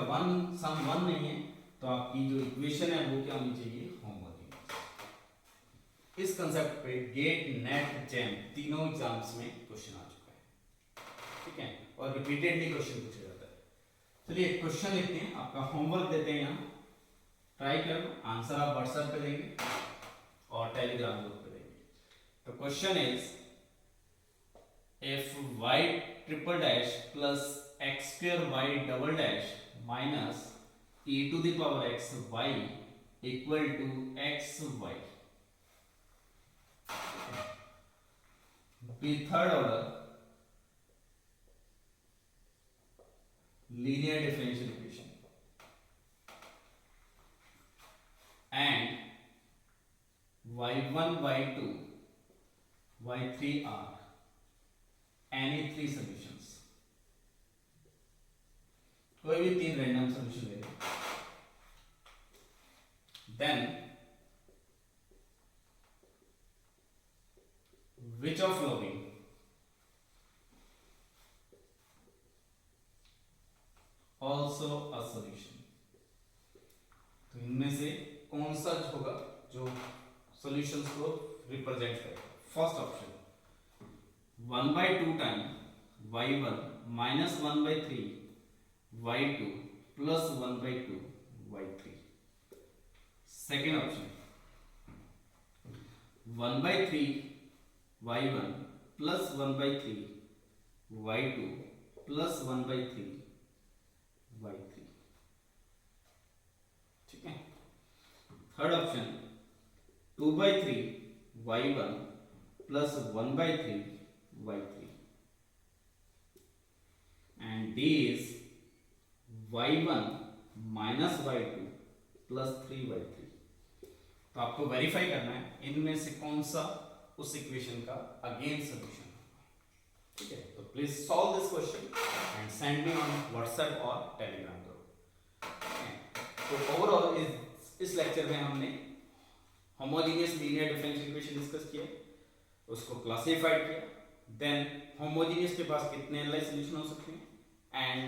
सम 1 नहीं है तो आपकी जो इक्वेशन है वो क्या होनी चाहिए, होमोजेनियस। इस कंसेप्ट पे गेट नेट जेम तीनों एग्जाम्स में क्वेश्चन आ चुका है, ठीक है। और रिपीटेडली क्वेश्चन पूछा जाता है। चलिए क्वेश्चन लिखते हैं, आपका होमवर्क देते हैं यहाँ ट्राई कर लो, आंसर आप व्हाट्सएप पे देंगे और टेलीग्राम ग्रुप पे देंगे। तो question is if y triple dash plus x square y double dash minus e to the power x y equal to x y be third order linear differential equation and y1 y2 y3 are any three solutions, कोई भी तीन random solution ले लो, then which of following also a solution, तो इनमें से कौन सा होगा जो सॉल्यूशंस को रिप्रेजेंट करेगा। First option 1/2 time y1 minus 1/3 y2 plus 1/2 y3। Second option 1/3 y1 plus 1/3 y2 plus 1/3 y3। ठीक है। Third option 2/3 y1 plus 1/3 y3 and D is y1 minus y2 plus 3y3। तो आपको वेरीफाई करना है इनमें से कौन सा उस इक्वेशन का अगेन सोल्यूशन होगा। ठीक है, तो please solve this question and send me on WhatsApp और टेलीग्राम ग्रुप। तो ओवरऑल इस लेक्चर में हमने homogeneous linear differential equation discuss किया, उसको क्लासिफाइड किया, देन होमोजेनियस के पास कितने एनालाइज सॉल्यूशन हो सकते हैं एंड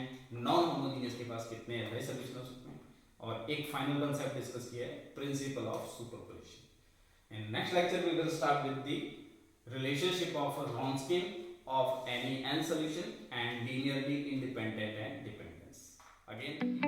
नॉन होमोजेनियस के पास कितने एनालाइज सॉल्यूशन हो सकते हैं, और एक फाइनल कंसेप्ट डिस्कस किया है, principle of superposition. In next lecture we will start with the relationship of Wronskian of any n solution and linearly independent and dependence। Again